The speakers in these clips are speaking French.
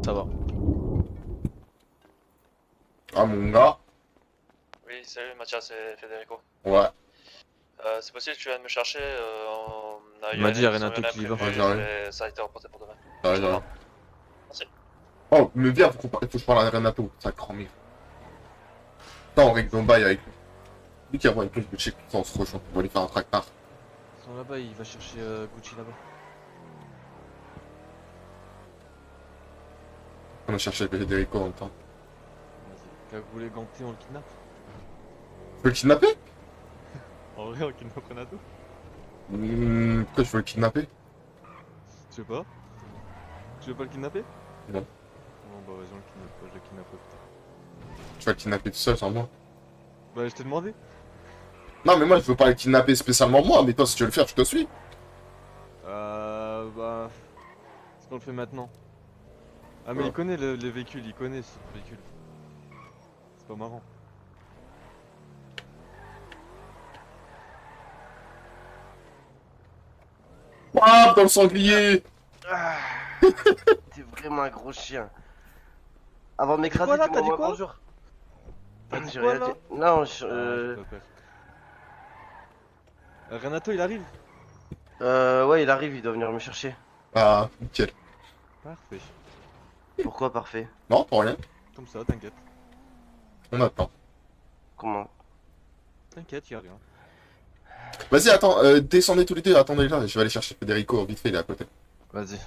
Ça va. Ah mon gars. Oui, salut Mathias et Federico. Ouais. C'est possible que tu viennes me chercher, on a Il eu m'a un dit, y a événement Renato qui y va. Ouais, prévu, j'arrive. mais ça a été reporté pour demain. J'arrive, Je te j'arrive. rends. Merci. Oh, mais viens, faut que je parle à Renato. Ça grand mire. Attends, on règle nos bails avec lui. Lui qui a une plus de check, on se rejoint. On va lui faire un tractard. Ils sont là-bas, il va chercher Gucci là-bas. On a cherché Federico en même temps. Vas-y. Cagoulé, ganté, on le kidnappe. Tu veux le kidnapper? En vrai, on kidnappe Renato? Pourquoi tu veux le kidnapper? Tu veux pas? Tu veux pas le kidnapper? Non. Bon bah vas-y, on le kidnappe pas, je le kidnapperai plus tard. Tu vas le kidnapper tout seul sans moi. Bah je t'ai demandé. Non, mais moi je veux pas le kidnapper spécialement moi, mais toi si tu veux le faire, je te suis. Bah... Est-ce qu'on le fait maintenant? Ah mais Ouais. il connaît les véhicules, il connaît ce véhicule. C'est pas marrant. Wouah, dans le sanglier! Ah, t'es vraiment un gros chien. Avant de quoi, m'écraser, là, dis-moi t'as dit quoi bonjour. T'as dit J'ai quoi rien là? dit. Non, J'ai pas peur. Renato il arrive. ouais, il arrive, il doit venir me chercher. Ah, nickel. Parfait. Pourquoi parfait? Non, pour rien. Comme ça, t'inquiète. On attend. Comment? T'inquiète, y'a rien. Vas-y, attends, descendez tous les deux, attendez là, je vais aller chercher Federico vite fait, il est à côté. Vas-y.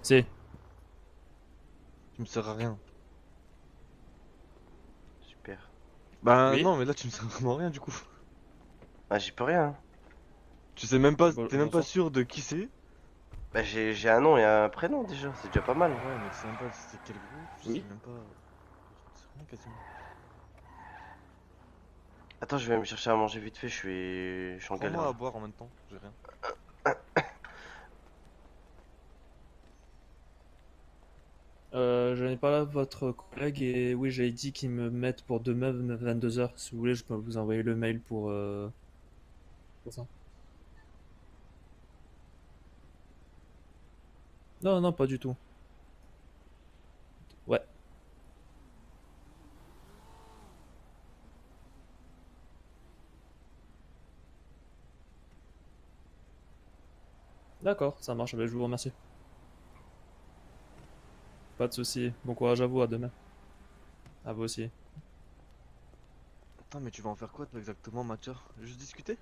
Si. Tu me sers à rien. Super. Bah Oui. non mais là tu me sers vraiment à rien du coup. Bah, j'y peux rien. Tu sais même pas, Bon- t'es même pas bonsoir. sûr de qui c'est. Bah, j'ai un nom et un prénom déjà, c'est déjà pas mal. Ouais mais tu sais même pas c'est quel groupe, je Oui. sais même pas. Je sais rien quasiment. Attends, je vais me chercher à manger vite fait, je suis en Prends-moi à galère. boire en même temps, j'ai rien. Je n'ai pas là votre collègue et oui, j'avais dit qu'ils me mettent pour demain 22h. Si vous voulez, je peux vous envoyer le mail pour ça. Non, non, pas du tout. Ouais, d'accord, ça marche. Ben, je vous remercie. Pas de souci. Bon courage à vous, à demain. À vous aussi. Attends mais tu vas en faire quoi toi exactement Mathieu? Juste discuter?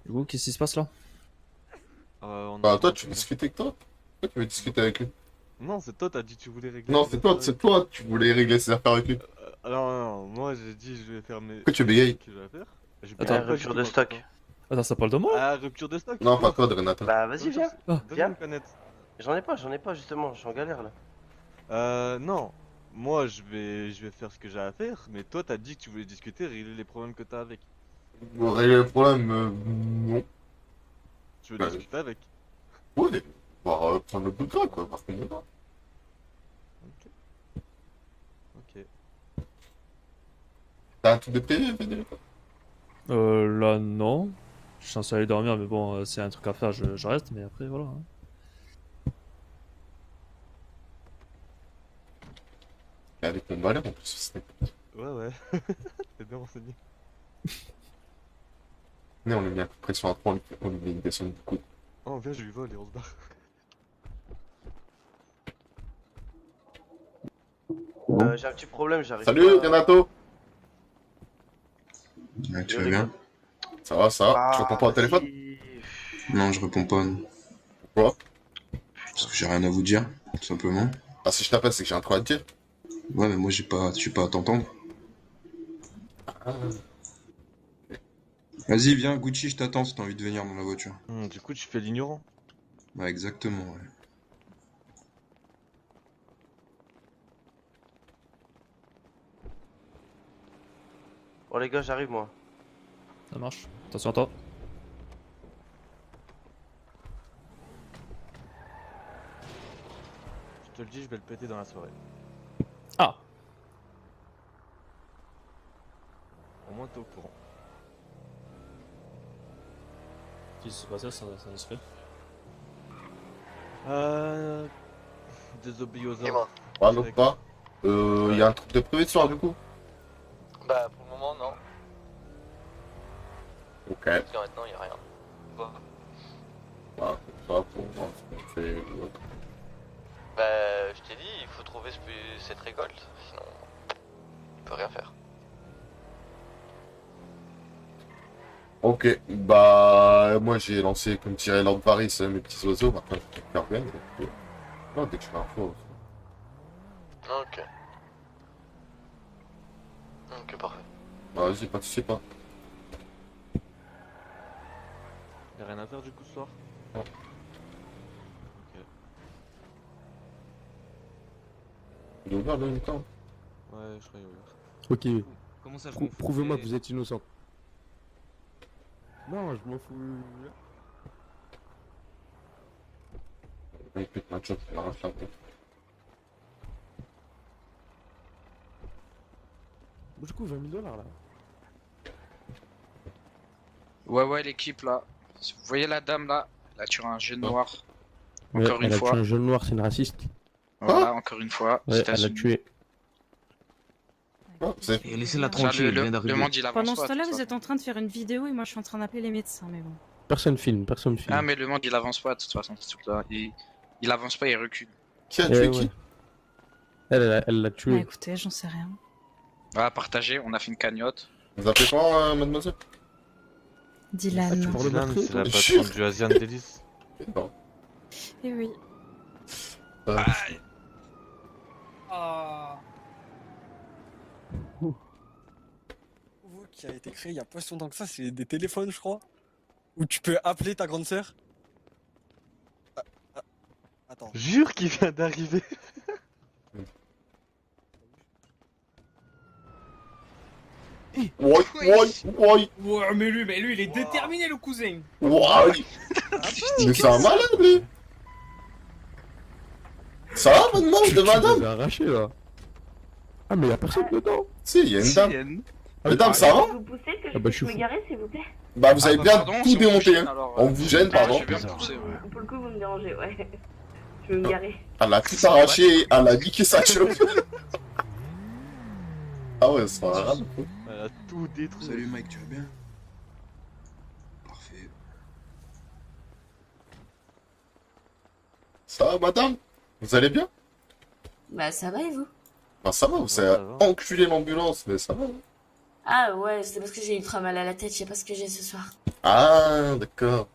Du coup, qu'est-ce qui se passe là? On Bah, attend toi, un tu truc, veux là. discuter avec toi? Pourquoi tu veux discuter avec lui? Non c'est toi t'as dit que tu voulais régler Non, tes affaires c'est avec lui. toi, tu voulais régler ses affaires avec lui. Alors non, moi j'ai dit je vais faire Pourquoi tu les bégayes? trucs que j'ai à faire. J'ai Attends. pas Rupture du tout de parlé stock. toi. Attends, ça parle de moi là? Ah rupture de stock? Non, pas Oh. toi, de Renata. Bah, vas-y, viens. Ah. Donne-moi Viens. une canette. J'en ai pas justement, je suis en galère là. Non. Moi, je vais faire ce que j'ai à faire, mais toi, t'as dit que tu voulais discuter, régler les problèmes que t'as avec. Pour régler le problème, non. Tu veux Bah, discuter avec. ouais, on va prendre le bout de gras, quoi, parce qu'on est là. Ok. Ok. T'as un truc de prévu, Federico? Là, non. Je suis censé aller dormir, mais bon, s'il y a un truc à faire, je reste, mais après, voilà. Hein. Et avec mon balai, en plus, c'est... Ouais, ouais. T'es bien renseigné. On lui met un coup de pression à 3, on lui met une descente du coup. Oh, viens, je lui vole et on se barre. J'ai un petit problème, j'arrive Salut, pas. Renato! Ouais, tu Yo, vas les bien? gars. Ça va, ça va? Tu réponds Ah, pas au téléphone? vas-y. Non, je réponds pas, non. Pourquoi? Parce que j'ai rien à vous dire, tout simplement. Ah, si je t'appelle, c'est que j'ai un truc à te dire. Ouais, mais moi je suis pas à t'entendre. Vas-y, viens, Gucci, je t'attends si t'as envie de venir dans la voiture. Du coup, tu fais l'ignorant. Ouais, exactement, ouais. Bon, les gars, j'arrive moi. Ça marche. Attention à toi. Je te le dis, je vais le péter dans la soirée. Ah! Au moins, t'es au courant. Si c'est pas ça, ça se fait. Désobéis aux Dis-moi. ordres. Ouais, donc pas. Y a un truc de prévu ce soir du coup? Bah, pour le moment, non. Ok. Parce que maintenant, y a rien. Bon. Voilà, comme ça, pour voir ce qu'on fait. Bah, je t'ai dit, il faut trouver cette récolte. Sinon, on peut rien faire. Ok, bah moi j'ai lancé comme dirait Lord Varys mes petits oiseaux, maintenant je peux faire bien. Non, dès que je fais l'info. Ok. Ok, parfait. Bah vas-y, pas de soucis pas. Y'a rien à faire du coup ce soir? Non. Ok. Il est ouvert le temps. Ouais, je crois qu'il est ouvert. Ok, Comment ça, je m'en fous? prouvez-moi que vous êtes innocent. Non, je m'en fous. Il pète ma job, il arrache la tête. Bon, du coup, 20 000 $ là. Ouais, l'équipe là. Vous voyez la dame là? Elle a tué un jeune noir. Ouais, Encore une elle a fois. tué un jeune noir, c'est une raciste. Voilà, encore une fois. Ouais, elle a États-Unis. tué. Oh, c'est... Et laissez-la Déjà, tranquille, elle vient le d'arriver. monde il avance Pendant pas. ce temps-là, de toute vous êtes en train de faire une vidéo et moi je suis en train d'appeler les médecins, mais bon. Personne filme, personne façon. filme. Ah, mais le monde il avance pas de toute façon. C'est tout là. Il avance pas, il recule. Qui a Eh tué ouais. qui? Elle l'a Bah tué. écoutez, j'en sais rien. Voilà, partagé, on a fait une cagnotte. Vous appelez comment, mademoiselle? Dylan. Ah, tu parles de Dylan, meurtrier, c'est la toi patronne du Asian Délice. Non. Eh oui. Vous qui a été créé il y a pas si longtemps que ça, c'est des téléphones, je crois. Où tu peux appeler ta grande sœur. Attends. Jure qu'il vient d'arriver. Ouais. Ouais, mais lui, il est déterminé, le cousin. Ouais. Mais c'est un malade, lui. Ça va, mademoiselle de Tu madame? les as arrachés là. Ah, mais y'a personne dedans. Si, y a une dame. Ah, Mesdames, ça va? Vous poussez que Ah bah, je suis fou. garer, s'il vous plaît? Bah, vous avez bien pardon, tout si on vous démonté, gêne, hein. alors, On vous gêne, Ah, pardon. j'ai bien poussé, ouais. Pour le coup, vous me dérangez, ouais. Je vais me garer. Elle a tout arraché, elle a niqué sa job. Ah ouais, c'est pas grave. Elle a tout détruit. Salut Mike, tu vas bien? Parfait. Ça va, madame? Vous allez bien? Bah, ça va et vous? Bah, ça va, vous avez va. enculé l'ambulance, mais ça va. Ah ouais, c'est parce que j'ai eu très mal à la tête, je sais pas ce que j'ai ce soir. Ah, d'accord.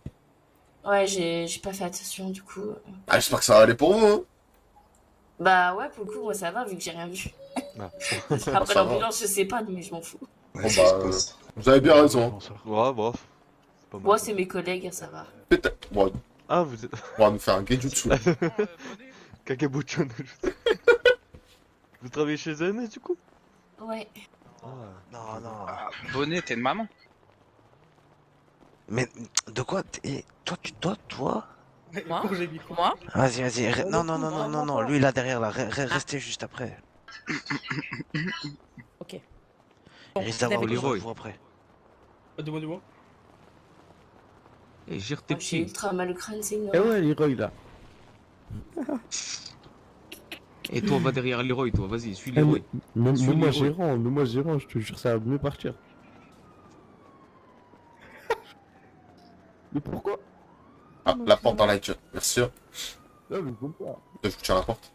Ouais, j'ai pas fait attention, du coup. Ah, j'espère que ça va aller pour vous, hein. Bah ouais, pour le coup, moi ça va, vu que j'ai rien vu. Ah. Après Ça va. l'ambulance, je sais pas, mais je m'en fous. Ouais, Bon, ça bah, se passe. vous avez bien raison. Ouais, bof. C'est pas mal. Moi, c'est mes collègues, ça va. Peut-être. Bon, Ah, vous êtes. on va nous faire un genjutsu. Kakabucho no jutsu. Vous travaillez chez eux, du coup? Ouais. Ah. Non, non. Ah, Bonnet, t'es une maman. Mais de quoi toi? Moi Moi Moi Vas-y. Non. Lui, là derrière, là. Restez juste après. Ok. Il risque d'avoir d'accord. besoin de vous après. Demande-moi. Eh, gère tes Moi, j'ai petits. ultra mal au crâne, c'est une Eh horreur. ouais, Leroy là. Et toi, va derrière Leroy, toi, vas-y, suis Eh, Leroy. mais Suis moi Leroy. gérant, je te jure, ça va mieux partir. Mais pourquoi? Ah, la porte dans la gueule. Merci. Non, mais je comprends pas. Je vous tiens la porte.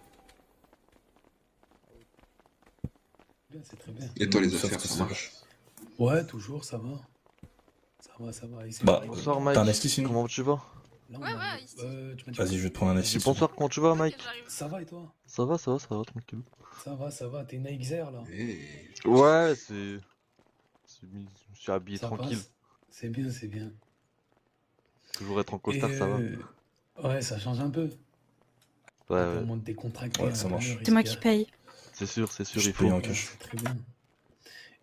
C'est très bien. Et toi, les affaires, ça marche? Ouais, toujours, ça va. Ça va. Bonsoir, Mike. Comment tu vas? Vas-y, je vais te prendre un Dis bonsoir, comment tu vas, Mike? Ça va et toi? Ça va, tranquille. Ça va, t'es Nixer là. Eh, Ouais, c'est. Je me suis habillé Ça tranquille. passe. C'est bien. Toujours être en costard, ça va. Ouais, ça change un peu. Ouais. Pour monter décontracté. Ouais, ça marche. C'est moi qui paye. C'est sûr, Je il paye faut. en cash. C'est très bien.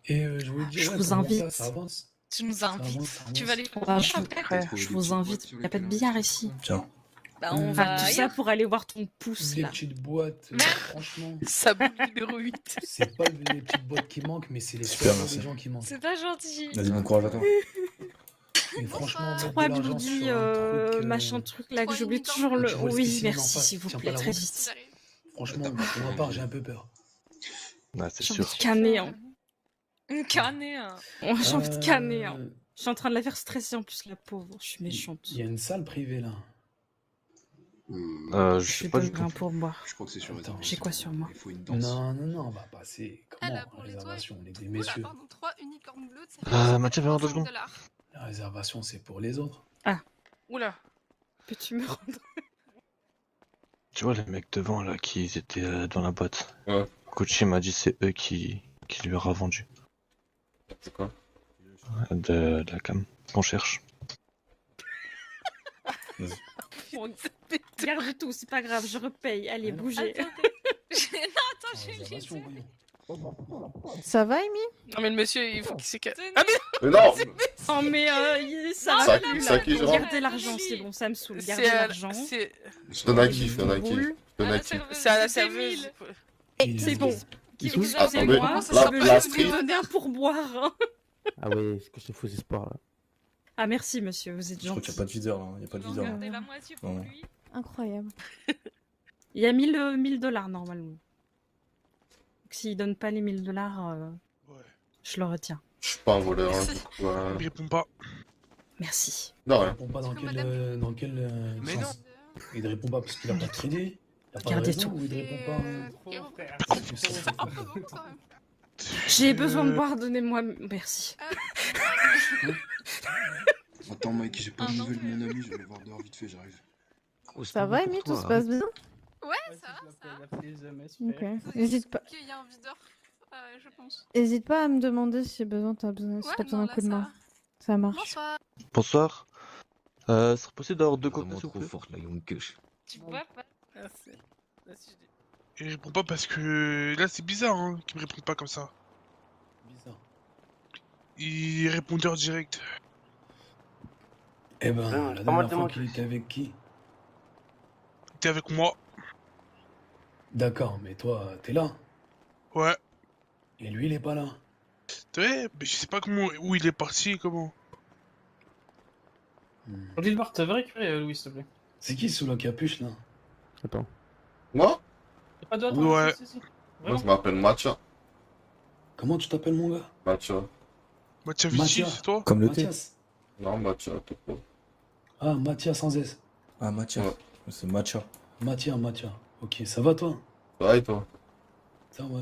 Et je voulais te dire, Je ouais, vous comment invite. ça avance. Tu nous Ça avance, ça avance. Tu vas aller je vous invite. Y a pas de billard ici. Tiens. Bah, on va tout ça pour aller voir ton pouce Les là. petites boîtes, franchement. Ça boule numéro 8. C'est pas les petites boîtes qui manquent, mais c'est les Super, soins merci. des gens qui manquent. C'est pas gentil. Vas-y, bon courage à toi. Et franchement, mettre 3 de l'argent bidis, sur un truc, machin truc là que 3 j'oublie unicornes. toujours le. Tu vois le Oui, spécimen en merci face, s'il vous tiens pas plaît, la très route. vite. Franchement, pour ma part, j'ai un peu peur. Ouais, c'est J'ai sûr. envie de canner. Hein. Une canée. Hein. Oh, j'ai envie de canner. Hein. Euh, Je suis en train de la faire stresser en plus, la pauvre. Je suis méchante. Il y a une salle privée là. Je Je sais lui pas du donnerai tout. un pourboire. Je crois que c'est sur Attends, réservation. J'ai quoi sur moi? Il faut une danse. Non, on va passer. Comment là, pour les réservation, on est des Oula, messieurs. pardon, 3 unicornes bleues, ça Mathieu, viens en 2 $60. secondes. La réservation, c'est pour les autres. Oula. Peux-tu me rendre? Tu vois les mecs devant là qui étaient dans la boîte. Ouais. Gucci m'a dit c'est eux qui lui aura vendu. C'est quoi? De la cam. Qu'on cherche. Garde tout, c'est pas grave, je repaye. Allez, bougez. Non, attends, j'ai Réservation, voyons. Ça va, Amy? Non mais le monsieur, il faut qu'il s'écarte. Ah, Mais non! Oh, mais ça Ça- va plus, ça là. qui, genre Gardez l'argent, c'est bon, ça me saoule. Gardez l'argent. C'est Je donne à qui? Je donne à qui? Je donne à qui? c'est à la serveuse. C'est bon. Attendez, Excusez-moi, la- je veux la juste street. vous donner un pourboire. Hein. Ah ouais, c'est que ce faux espoir là. Ah, merci, monsieur, vous êtes Je crois qu'il gentil. n'y a pas de videur là. Il n'y a pas de videur là. Regardez la moitié pour Non. lui. Incroyable. Il y a 1000 dollars normalement. Donc, s'il donne pas les 1000 dollars, je le retiens. Je suis pas un voleur. Hein, du coup, Il répond pas. Merci. Non, Il rien. répond pas dans Parce que quel, dans quel Mais sens. Il ne répond pas parce qu'il a pas de crédit. Il a pas de Gardez raison tout. ou il répond pas. J'ai besoin de boire, donnez-moi. Merci. Attends, Mike, j'ai pas Ah de non. nouvelles de mon ami, je vais le voir dehors vite fait, j'arrive. Ça va, Amy, tout se passe bien? Ouais, ça va, ça va. Ok. N'hésite pas. Il y a un videur, je pense. N'hésite pas à me demander si besoin, t'as besoin, Ouais, non, là, ça va. Ça marche. Bonsoir. Bonsoir. Serait possible d'avoir 2 coca Vraiment s'il vous trop plaît? forte la young kush. Tu vois pas? Merci. Il répond pas parce que là c'est bizarre hein, qu'il me réponde pas comme ça. Bizarre. Il est répondeur direct. Eh ben, Pas la mal dernière de fois monde. qu'il était avec qui? T'es avec moi? D'accord, mais toi, t'es là. Ouais. Et lui, il est pas là. Ouais, mais je sais pas comment, où il est parti et comment. Gilbert, tu veux récupérer Louis, s'il te plaît? C'est qui sous la capuche là? Attends. Moi? Y'a pas de Ouais. Moi, je m'appelle Matcha. Comment tu t'appelles mon gars? Matcha. Mathieu Vici, Mathieu. c'est toi? Comme le thé. Mathias. Non, Matcha, tout court. Ah, Mathias sans S. Ah, Matcha. Ouais. C'est Matcha. Mathias. Ok, ça va toi? Ça va et toi? Ça va.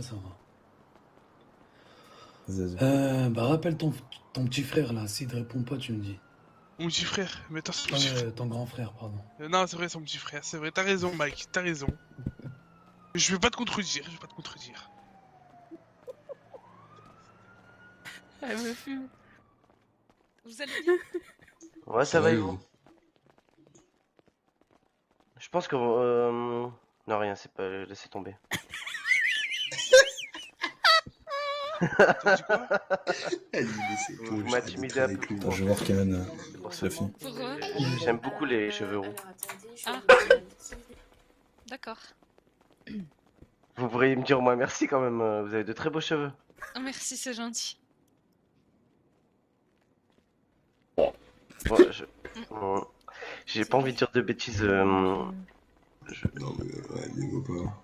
Vas-y, vas-y. Bah rappelle ton petit frère là, s'il te répond pas, tu me dis. Mon petit frère. Mais attends, c'est mon petit frère. Ton grand frère, pardon. Non, c'est vrai, c'est mon petit frère. C'est vrai, t'as raison, Mike, t'as raison. Je vais pas te contredire, Elle me fume. Vous allez bien? Ouais, ça va et Ouais, vous? Je pense que... Non, rien, c'est pas... Laissez tomber. Vous m'intimidez un peu. Attends, je vais voir Kemen. C'est la fille. J'aime beaucoup les cheveux roux. Ah. D'accord. Vous pourriez me dire au moins merci quand même, vous avez de très beaux cheveux. Oh, merci, c'est gentil. Bon, j'ai pas envie de dire de bêtises. Non, mais ouais, il vaut pas.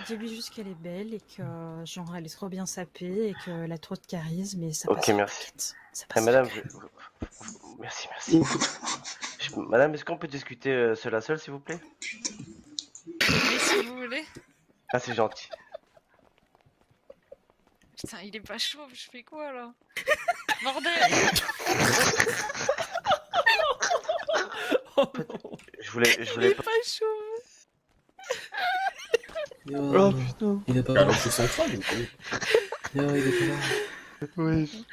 Dis-lui juste qu'elle est belle et que genre elle est trop bien sapée et qu'elle a trop de charisme et ça Ok, passe. merci. T'inquiète, ça Eh, passe. madame, merci. Madame, est-ce qu'on peut discuter seul à seul, s'il vous plaît? Mais si vous voulez. Ah, c'est gentil. Putain, il est pas chaud, je fais quoi là? Bordel! Je voulais Il est pas... pas chaud! Oh putain. Il est pas Alors, là. je suis central, ou quoi? Non, il est pas là. Oui.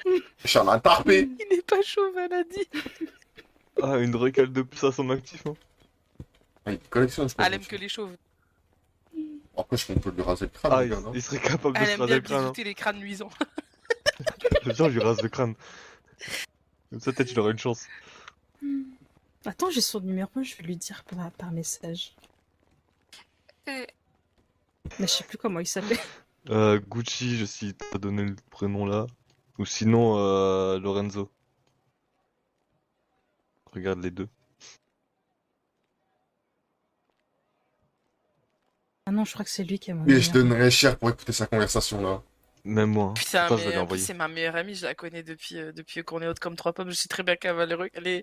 Je suis un tarpé. Il est pas chaud, maladie. Ah, une recale de plus à son actif. Hein. Ah, il collectionne, je pense. Elle aime que les chauves. Après, je peux lui raser le crâne. Ah, le gars, non il serait capable de Elle se aime raser bien le crâne. Hein. bisouter les crânes luisants. Viens, je lui rase le crâne. Comme ça, peut-être il aura une chance. Attends, j'ai son numéro, je vais lui dire par message. Mais je sais plus comment il s'appelle. Gucci, je sais pas donné le prénom là. Ou sinon, Lorenzo. Regarde les deux. Ah non, je crois que c'est lui qui a mon Mais je numéro. donnerais cher pour écouter sa conversation là. Même moi. Putain, Pourtant, je vais mais lui en plus, envoyer. c'est ma meilleure amie, je la connais depuis qu'on est haute comme trois pommes. Je sais très bien qu'elle va elle est...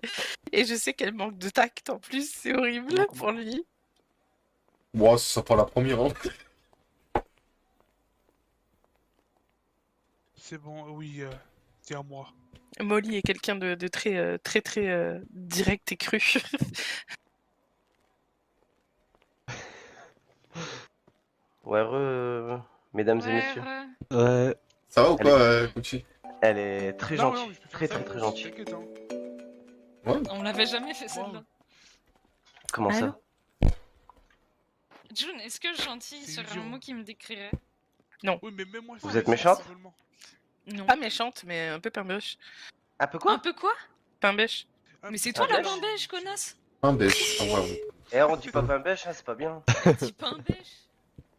Et je sais qu'elle manque de tact en plus, c'est horrible pour lui. Moi, ça prend la première. Hein. C'est bon, oui, c'est à moi. Molly est quelqu'un de très direct et cru. Ouais, mesdames et messieurs. Ouais. Ça va ou Elle pas, est- Gucci? Elle est très Non, gentille. non, je peux faire Très ça, gentille. t'inquiète, hein. Ouais. On l'avait jamais fait celle-là. Comment Allô ça? June, est-ce que gentil serait un mot qui me décrirait? Non. Oui, mais même moi, Vous ça, êtes méchante? sensiblement. Non. Pas méchante, mais un peu pain-bêche. Un peu quoi? Un peu quoi? Pain-bêche. Mais c'est toi Un la bêche. pain beige, connasse! Un bêche. Ah ouais, ouais. Eh, on dit pas pain bêche, hein, c'est pas bien. Dis pain beige!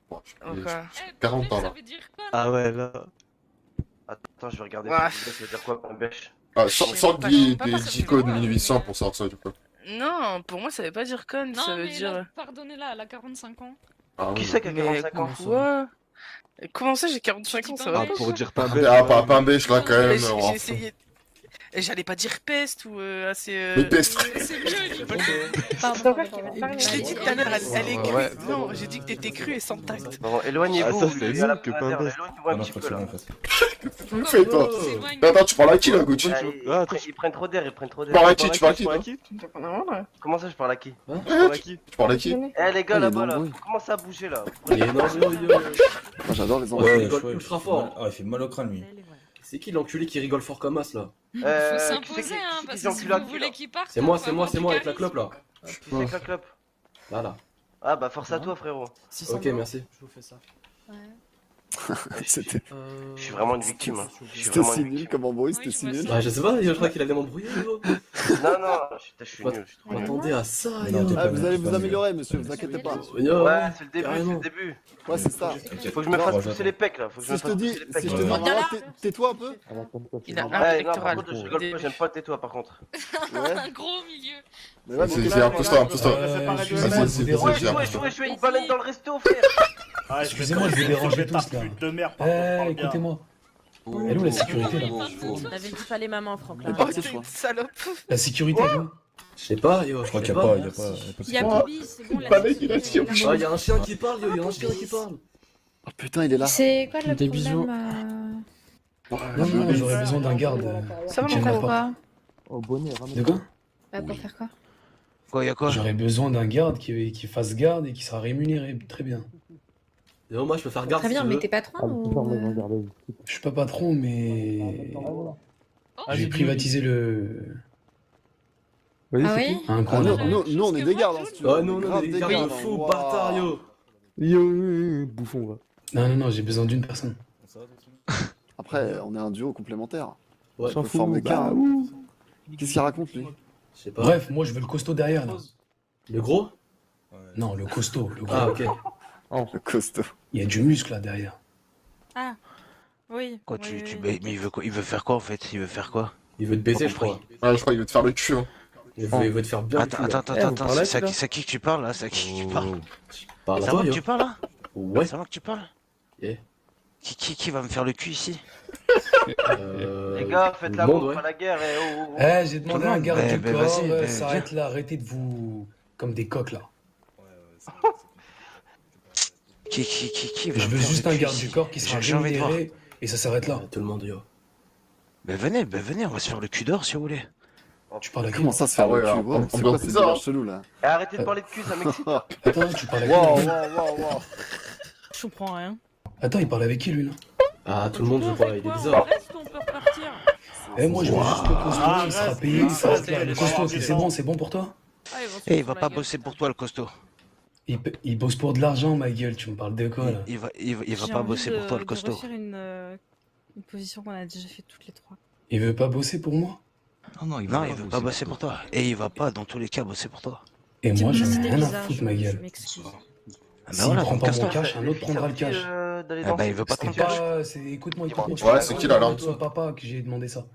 Bon, Oh, j'ai quoi. 40 ans Ça là. veut dire quoi? Ah ouais, là. Attends, je vais regarder. Ouais. Ça veut dire quoi pain bêche? Ah, Je sans sais sans pas, des pas parce que 10 codes c'est moi, 1800 pour sortir ça du coup. Non, pour moi, ça veut pas dire conne, Non, ça veut mais dire. là, pardonnez-la, elle a 45 ans. Ah, Qui oui. c'est qui a Mais 45 ans? quoi? Comment ça, j'ai 45 ans, ça va Ah, pas? pour dire pas Ah, bête. pas un bêche là quand Mais même. J'ai essayé. Et j'allais pas dire peste ou assez. Mais peste. C'est mieux, J'ai pas le- Pardon. Je l'ai dit tout à l'heure, elle est crue. Ouais. Non, j'ai dit que t'étais crue et sans tact. Bon, éloignez-vous. Ah, ça, c'est il y a la mieux que pain première, bêche. éloignez-vous un petit peu là. Tu fais toi. s'éloigne. Attends, tu parles à qui là, Gucci? Ah, Ah, attends, ils prennent trop d'air, ils prennent trop Tu parles d'air. à qui? Tu parles à qui? Tu parles à toi qui? Comment ça, je parle à qui? Tu parles à qui? Tu parles à qui? Eh les gars Ah, il est là-bas là, nombreux. faut commencer à bouger là. Il est énorme, Moi, j'adore les enfants. Ouais, il il rigole rigole ultra fort. Ah, il fait mal au crâne lui. C'est qui l'enculé qui rigole fort comme as là? Faut qui c'est s'imposer, qui- hein, qui parce c'est que si enculé à vous qui, voulez là qu'il parte, C'est on moi, va c'est moi, avoir c'est du moi avec la charisme. clope là. Qui c'est que la clope? Là là. Ah bah force à toi frérot. Ok, merci. Je vous fais ça. C'était Je suis vraiment une victime. Hein. Je suis c'était vraiment si une nul victime. comme embrouille, Oui, c'était je si vois nul. ça. Bah, je sais pas, je crois qu'il allait m'embrouiller. Yo. Non non, je suis nul. je suis trop nul. Attendez à ça, Non, yo. t'es Ah, pas vous mieux, allez t'es vous pas améliorer, monsieur, vous inquiétez pas. Yo, Ouais, c'est le début, c'est carrément. le début. Ouais, c'est ça. Faut que je me fasse Ouais, pousser j'attends. les pecs là. Faut que je me Si je fasse te dis, pousser les pecs. si je te dis, là. Marwa, tais-toi un peu. Il a un Ouais, non, par électoral. contre, je rigole pas, j'aime pas tes toi par contre. Ouais. Un gros milieu. Mais ouais, C'est mais un peu ça, un peu ça. Excusez-moi, Vas-y, je vous vas-y, dérange. vas-y, Ouais, je suis une baleine dans le resto frère. Excusez-moi, je vous dérange tous là. Eh, écoutez-moi. Elle est où la sécurité là? T'avais dit fallait maman, Franck. Elle est Oh, partie, je t'es crois. une salope. La sécurité, elle est où? Je sais pas, yo. Je crois qu'il n'y a pas, il y a pas. Il y a Bobby, c'est bon, la mec, il a sécurité, chié. là. Ah, il y a un chien qui parle, yo. Il y a un chien qui parle. Oh putain, il est là. C'est quoi le Des problème bisous. Non, j'aurais besoin d'un garde. Ça va, qui mon viendra frère? pas. Au bonnet, De quoi? Pour faire quoi? Quoi, y'a quoi? J'aurais besoin d'un garde qui fasse garde et qui sera rémunéré très bien. Yo, moi, je peux faire garde Très si bien, tu mais veux. t'es patron ou... Je suis pas patron, mais j'ai privatisé le. Ah oui? Un Ah, gros nous, là. nous, on est des gardes, hein, si tu veux. Ouais, nous, on Grave est des gardes de gardes, fou, hein. bâtard, yo. Yo, bouffon, va. Non, non, non, j'ai besoin d'une personne. Après, on est un duo complémentaire. Ouais, On peut former bah, qu'un. ouh. Qu'est-ce qu'il raconte, lui? je sais pas. Bref, moi je veux le costaud derrière là. Le gros? Non, le costaud, le gros. Ah, ok. Le costaud. Il y a du muscle là derrière. Ah, oui. Quoi, oui, oui. mais il veut quoi? Il veut faire quoi en fait? Il veut faire quoi? Il veut te baiser, je crois. Ouais, je crois qu'il veut te faire le cul. Hein. Il veut te faire bien. Attends, le cul, là. attends, Eh, vous attends, parlez, c'est là à qui que tu parles là? C'est à qui que tu parles? Parle à C'est à toi, moi que yo. tu parles là? Ouais. C'est à moi que tu parles? Yeah. Qui va me faire le cul ici? Les gars, faites le l'amour, monde, ouais. pas la guerre. Et oh, oh, oh. Eh, j'ai demandé Tout le un monde. garde Eh, du ben, corps, vas-y, ben, s'arrête là, arrêtez de vous... comme des coqs là. Qui va Je me veux faire juste le un cul garde ici? du corps qui sera J'ai envie de voir. rémunéré et ça s'arrête là. Tout le monde, yo. Ben venez, on va se faire le cul dehors si vous voulez. Tu parles à qui? Comment ça se faire Ah ouais, le cul? alors, Wow, C'est on quoi peut ces bizarre, délires hein. chelous, là? Et arrêtez de parler de cul, ça m'excite. Attends, tu parles Wow, avec qui? wow, wow. Je comprends rien. Attends, il parle avec qui lui là? Ah, tout le monde, je crois, il est On bizarre. reste ou on peut repartir? Eh, moi je veux juste le costaud, il sera payé, il s'arrête là. Le costaud, c'est bon pour toi? Ah, ils vont se Eh, il foutre va la pas gueule. bosser pour toi le costaud. Il bosse pour de l'argent, ma gueule, tu me parles de quoi là? Il va J'ai pas envie bosser pour toi le de costaud. refaire une position qu'on a déjà fait toutes les trois. Il veut pas bosser pour moi? Non, il Non, va il pas veut pas bosser pour toi. Et il va pas, dans tous les cas, bosser pour toi. Et moi, j'en ai C'était rien à bizarre, foutre, ma je gueule. m'excuse. Ah bah S'il voilà, prend donc pas mon casse-toi. cash, un autre prendra le cash. D'aller Ah danser. bah il veut pas C'était ton cash. pas. Écoute-moi, écoute-moi. Ouais, c'est qui là, là? C'est son papa que j'ai demandé ça.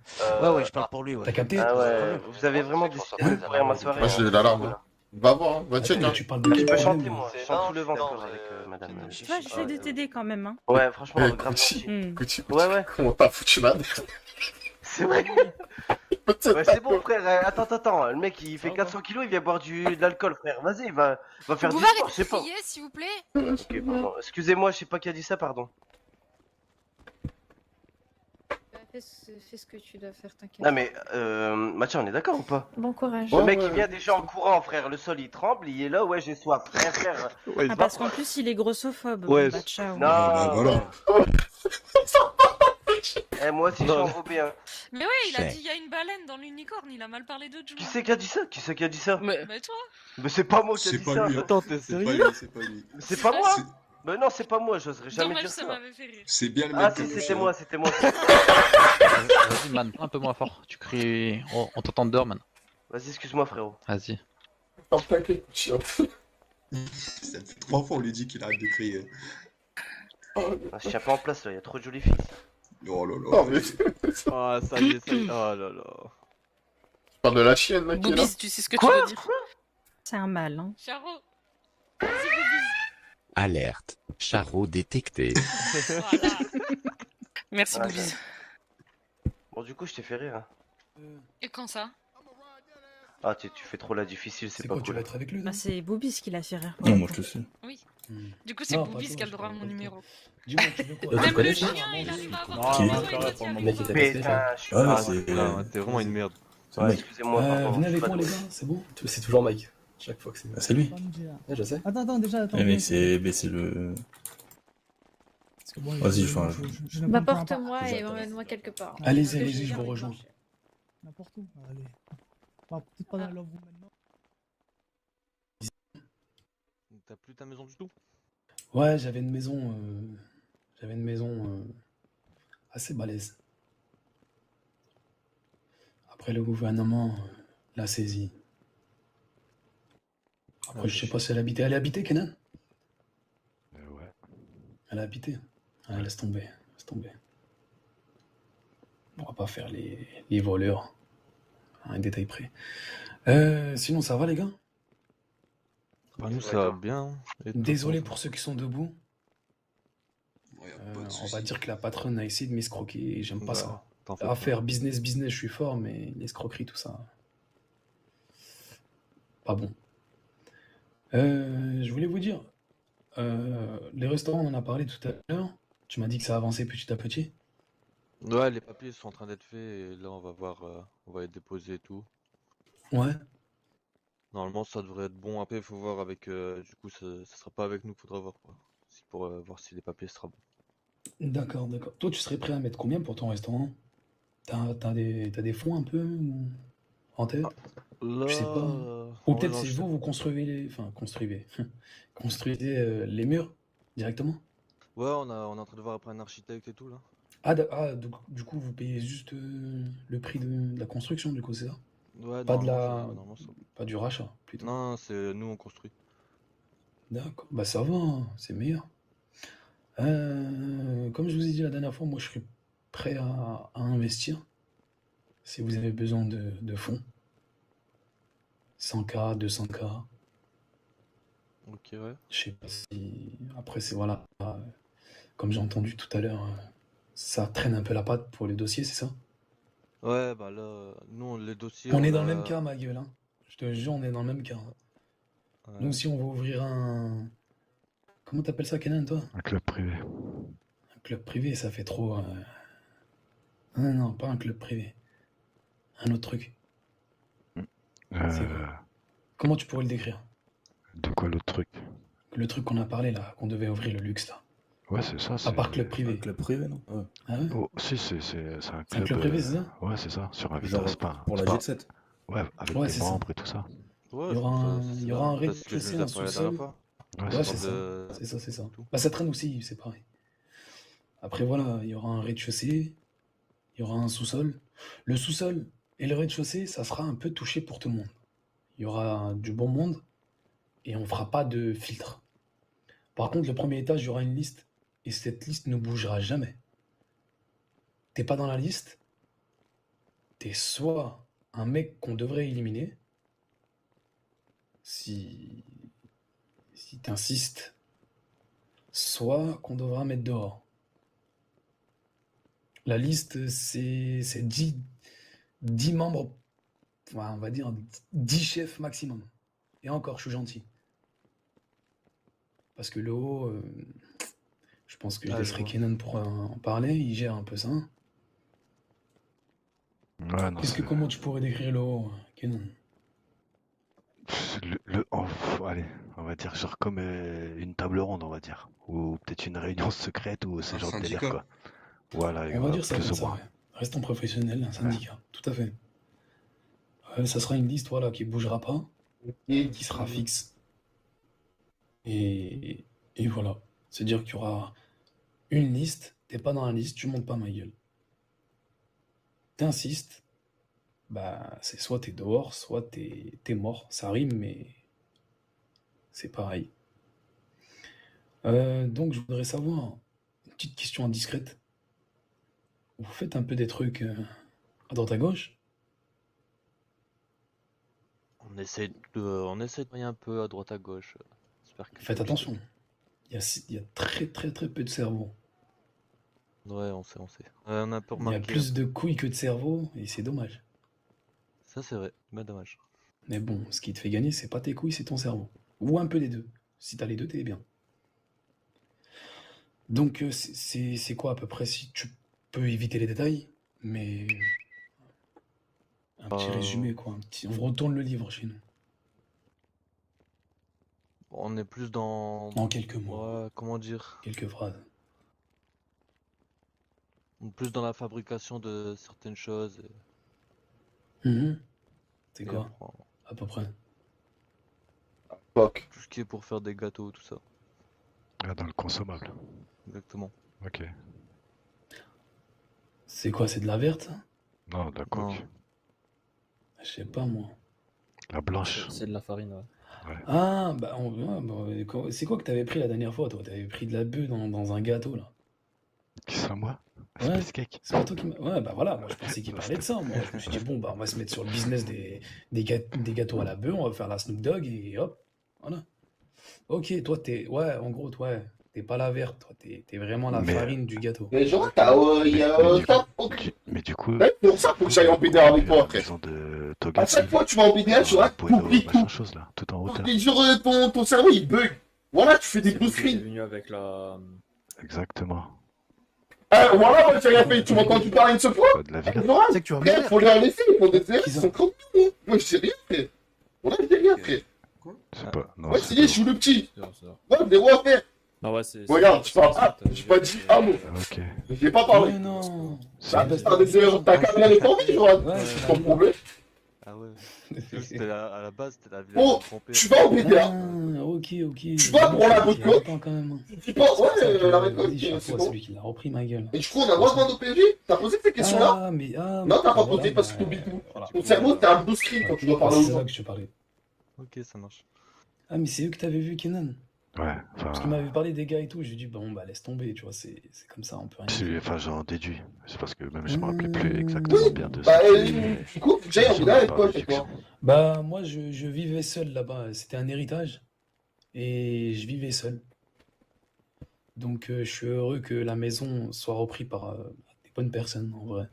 Ouais, je parle pour lui, ouais. T'as capté? Ah ouais, vous avez vraiment décidé de pourrir ma soirée. Moi, j'ai l'alarme. Hein. Va voir, hein. Va check. Attends, Hein. mais tu parles de qui? Je peux problème, chanter, là moi. Je chante tout le ventre avec madame. Tu vois, j'essaie de t'aider quand même. Hein. Ouais, franchement, Eh, grave Gucci, gentil. Gucci, Ouais. comment t'as foutu ma merde? C'est vrai. Ouais, c'est bon, frère. Attends. Le mec, il fait 400 kilos, il vient boire de l'alcool, frère. Vas-y, va faire Vous du pouvez sport, je sais arrêter de pas. crier, s'il vous plaît? Ok, pardon. Excusez-moi, je sais pas qui a dit ça, pardon. Fais ce que tu dois faire, t'inquiète. Non mais, Mathieu, on est d'accord ou pas? Bon courage. Le mec, il vient déjà en courant, frère. Le sol, il tremble, il est là, ouais, j'ai soif. Frère. Ah, parce qu'en plus, il est grossophobe. Ouais. Bah, ciao. Non. Voilà. Eh, moi aussi, je suis enrobé, hein. Mais ouais, il a dit il y a une baleine dans l'unicorne, il a mal parlé de Jules. Qui c'est qui a dit ça? Qui c'est qui a dit ça? Mais toi? Mais c'est pas moi qui a C'est dit pas ça. lui. hein. Attends, t'es C'est pas sérieux? lui, c'est pas lui. Mais c'est pas moi. C'est- Mais non, c'est pas moi, j'oserais jamais Dommage, dire ça ça. m'avait fait rire. C'est bien le mec Ah, qui a si, touché, c'était moi, hein. c'était moi. Vas-y, man, un peu moins fort. Tu cries. On t'entend dehors, man. Vas-y, excuse-moi, frérot. Vas-y. Ferme ta gueule, Gucci, hein. Ça fait 3 fois on lui dit qu'il arrête de crier. Ah, je tiens pas en place, là, y a trop de jolies filles. Oh là là. Non, mais. Ah, ça y est. Oh là là. Tu parles de la chienne, là, qui est là? Boubis, tu sais ce que tu veux dire? C'est un mal. Hein. Charo. Vas-y, Bobby. Alerte. Charreau détecté. Voilà. Merci, Ah, Boubis. Bon, du coup, je t'ai fait rire. Hein. Et quand ça? Ah, tu fais trop la difficile, c'est C'est pas quoi, tu cool. vas être avec lui? Bah, c'est Boubis qui l'a fait rire. Non, moi je te sais. Oui. Hmm. Du coup, c'est Non, pas Boubis toi, qui a le je droit à parle mon pas de numéro. Dis-moi, tu veux quoi? Tu Même connais le ça? chien, il arrive à avoir Qui ton numéro, il m'a dit Le avec. mec qui t'a Mais, cassé. je suis Ah, pas- c'est. T'es vraiment une merde. Ouais. Excusez-moi, pardon. Venez je suis avec pas moi, les doué. gars, c'est bon? C'est toujours Mike. Chaque fois que c'est. Ah, c'est lui. Ouais, je sais. Attends, déjà, attends. Eh mec, c'est le. Parce que bon, Vas-y, enfin. je ne Bah, comprends pas. porte-moi et emmène-moi quelque part. Allez-y, je vous rejoins. N'importe où, allez. Bah, peut-être pas dans Love Room maintenant. T'as plus ta maison du tout? Ouais, j'avais une maison. Assez balèze. Après, le gouvernement l'a saisie. Après, je sais pas si elle habitait. Elle est habitée, Kenan? Ouais. Elle a habité. Ah, laisse tomber. On va pas faire les voleurs. Un détail près. Sinon, ça va, les gars? Bah, nous, ça va bien. Et toi, Désolé comment pour ceux qui sont debout. Ouais, y a pas de On soucis. va dire que la patronne a essayé de m'escroquer et j'aime pas Bah, ça. t'en fais À pas. faire business, je suis fort, mais l'escroquerie, tout ça. Pas bon. Je voulais vous dire, les restaurants, on en a parlé tout à l'heure. Tu m'as dit que ça avançait petit à petit. Ouais, les papiers sont en train d'être faits et là, on va voir, on va les déposer et tout. Ouais. Normalement, ça devrait être bon. Après, il faut voir avec. Du coup, ça sera pas avec nous, faudra voir quoi. Pour voir si les papiers sera bon. D'accord. Toi, tu serais prêt à mettre combien pour ton restaurant? T'as des fonds un peu en tête? Là. Je sais pas. Ou peut-être c'est vous construisez construisez les murs directement? Ouais, on est en train de voir après un architecte et tout là. Du coup, vous payez juste le prix de la construction, du coup, c'est ça? Ouais, Pas de normalement, pas du rachat, plutôt. Non, c'est nous on construit. D'accord. Bah ça va, hein, c'est meilleur. Comme je vous ai dit la dernière fois, moi je serais prêt à investir si vous avez besoin de fonds. 100K, 200K. Ok, ouais. Je sais pas si. Après, c'est voilà. Comme j'ai entendu tout à l'heure, ça traîne un peu la patte pour les dossiers, c'est ça? Ouais, bah là, nous les dossiers. On est dans le même cas, ma gueule. Hein. Je te jure, on est dans le même cas. Ouais. Nous aussi, on va ouvrir un. Comment t'appelles ça, Kenan, toi? Un club privé. Un club privé, ça fait trop. Non, pas un club privé. Un autre truc. C'est quoi? Comment tu pourrais le décrire? De quoi l'autre truc? Le truc qu'on a parlé là, qu'on devait ouvrir le luxe là. Ouais, c'est ça. À part club privé. Un club privé, non? Ouais. Ah ouais? Oh, si, c'est un C'est club. un club privé, c'est ça? Ouais, c'est ça. Sur un Genre, c'est pas. pour la c'est pas- jet set. Ouais, avec Ouais, des c'est ça. membres et tout ça. Ouais, Il y aura c'est il y aura un ça, c'est ce que je rez-de-chaussée, nous ai un parlé la sous-sol. dernière fois. Ouais, Ouais, c'est c'est ça. ça. C'est ça. Bah, ça traîne aussi, c'est pareil. Après, voilà, il y aura un rez-de-chaussée, il y aura un sous-sol. Le sous-sol, Et le rez-de-chaussée, ça sera un peu touché pour tout le monde. Il y aura du bon monde et on fera pas de filtre. Par contre, le premier étage, il y aura une liste et cette liste ne bougera jamais. T'es pas dans la liste, t'es soit un mec qu'on devrait éliminer, si t'insistes, soit qu'on devra mettre dehors. La liste, c'est 10 membres, enfin, on va dire 10 chefs maximum. Et encore, je suis gentil. Parce que le haut, je pense que je laisserai Kenan pour en parler, il gère un peu ça. Ouais, non, Comment tu pourrais décrire le haut, Kenan? Allez, on va dire genre comme une table ronde, on va dire. Ou peut-être une réunion secrète ou ce genre de délire, quoi. Voilà, On va dire ça plus comme ou ça, moins. ouais. Restons professionnels, un syndicat, tout à fait. Ça sera une liste, voilà, qui bougera pas, qui sera fixe. Et voilà. C'est-à-dire qu'il y aura une liste, t'es pas dans la liste, tu montes pas ma gueule. T'insistes, bah c'est soit t'es dehors, soit t'es mort. Ça rime, mais c'est pareil. Donc je voudrais savoir, une petite question indiscrète. Vous faites un peu des trucs à droite à gauche? On essaie de rien un peu à droite à gauche. J'espère que Faites attention. Il y a très peu de cerveau. Ouais, on sait. On a un peu Il y a remarqué. plus de couilles que de cerveau, et c'est dommage. Ça, c'est vrai, mais dommage. Mais bon, ce qui te fait gagner, c'est pas tes couilles, c'est ton cerveau. Ou un peu des deux. Si t'as les deux, t'es bien. Donc, c'est quoi à peu près, si tu peux éviter les détails, mais un petit résumé, quoi. On retourne le livre chez nous. On est plus dans... En quelques mots. Ouais, comment dire? Quelques phrases. On est plus dans la fabrication de certaines choses. C'est quoi, à peu près? Tout ce qui est pour faire des gâteaux, tout ça. Ah, dans le consommable. Exactement. Ok. C'est quoi, c'est de la verte, ça? Non, de la coque. Je sais pas, moi. La blanche. C'est de la farine, ouais. Ah, bah, c'est quoi que t'avais pris la dernière fois, toi? T'avais pris de la bœuf dans un gâteau, là. Qui ça, moi? Ouais, Space Cake. c'est pas toi qui m'a... Ouais, bah voilà, moi je pensais qu'il parlait de ça. Moi, je me suis dit, bon, bah on va se mettre sur le business des gâteaux à la bœuf, on va faire la Snoop Dogg et hop, voilà. Ok, toi, ouais, en gros, toi, t'es pas la verte, toi, t'es vraiment la farine du gâteau. Mais genre, Mais du coup... C'est pour ça, faut que j'aille en BDR avec toi, frère. De À chaque fois que tu vas en BDR, tu vois, t'oublies tout. chose là, tout en hauteur. Et genre, ton cerveau, il bug. Voilà, tu fais des blue screens. venu avec la... Exactement. Voilà, moi j'ai rien fait. Tu m'entends, tu parles une seule fois? De la vie. C'est que tu regardes. Faut les laisser, ils font des erreurs, ils sont comme nous. Moi, je sais rien, frère. Voilà, je sais rien, frère. C'est pas... Non, Ouais, c'est c'est je joue le petit. Ouais, des rois, frère. Non, ouais, c'est... Regarde, je parle pas. J'ai pas dit un mot. Ok. J'ai pas parlé. Mais non. T'as des erreurs, t'as qu'à bien les former, genre. C'est ton problème. Ah ouais. C'était à la base, c'était la vie. Bon, tu vas en BDR. Ah, ok. Tu vas pour la route coque. Attends, quand même. Tu penses, ouais, la récolte, Vas-y, c'est chapeau à bon. celui qui l'a repris, ma gueule. Et je crois qu'on a le droit de vendre au PSG? T'as posé ces questions-là? Non, t'as pas posé parce que t'oublies tout. Ton cerveau, c'était un blue screen quand tu dois parler aux C'est gens. là que je te parlais. Ok, ça marche. Ah, mais c'est eux que t'avais vu, Kenan? Ouais, Parce qu'il m'avait parlé des gars et tout, j'ai dit, bon, bah laisse tomber, tu vois, c'est comme ça, on peut rien dire. Enfin, j'en déduis. C'est parce que même je me rappelais plus exactement bien de Bah, ça. du coup, j'ai envie d'aller avec toi, c'est quoi? Bah, moi, je vivais seul là-bas, c'était un héritage, et je vivais seul. Donc, je suis heureux que la maison soit reprise par des bonnes personnes, en vrai.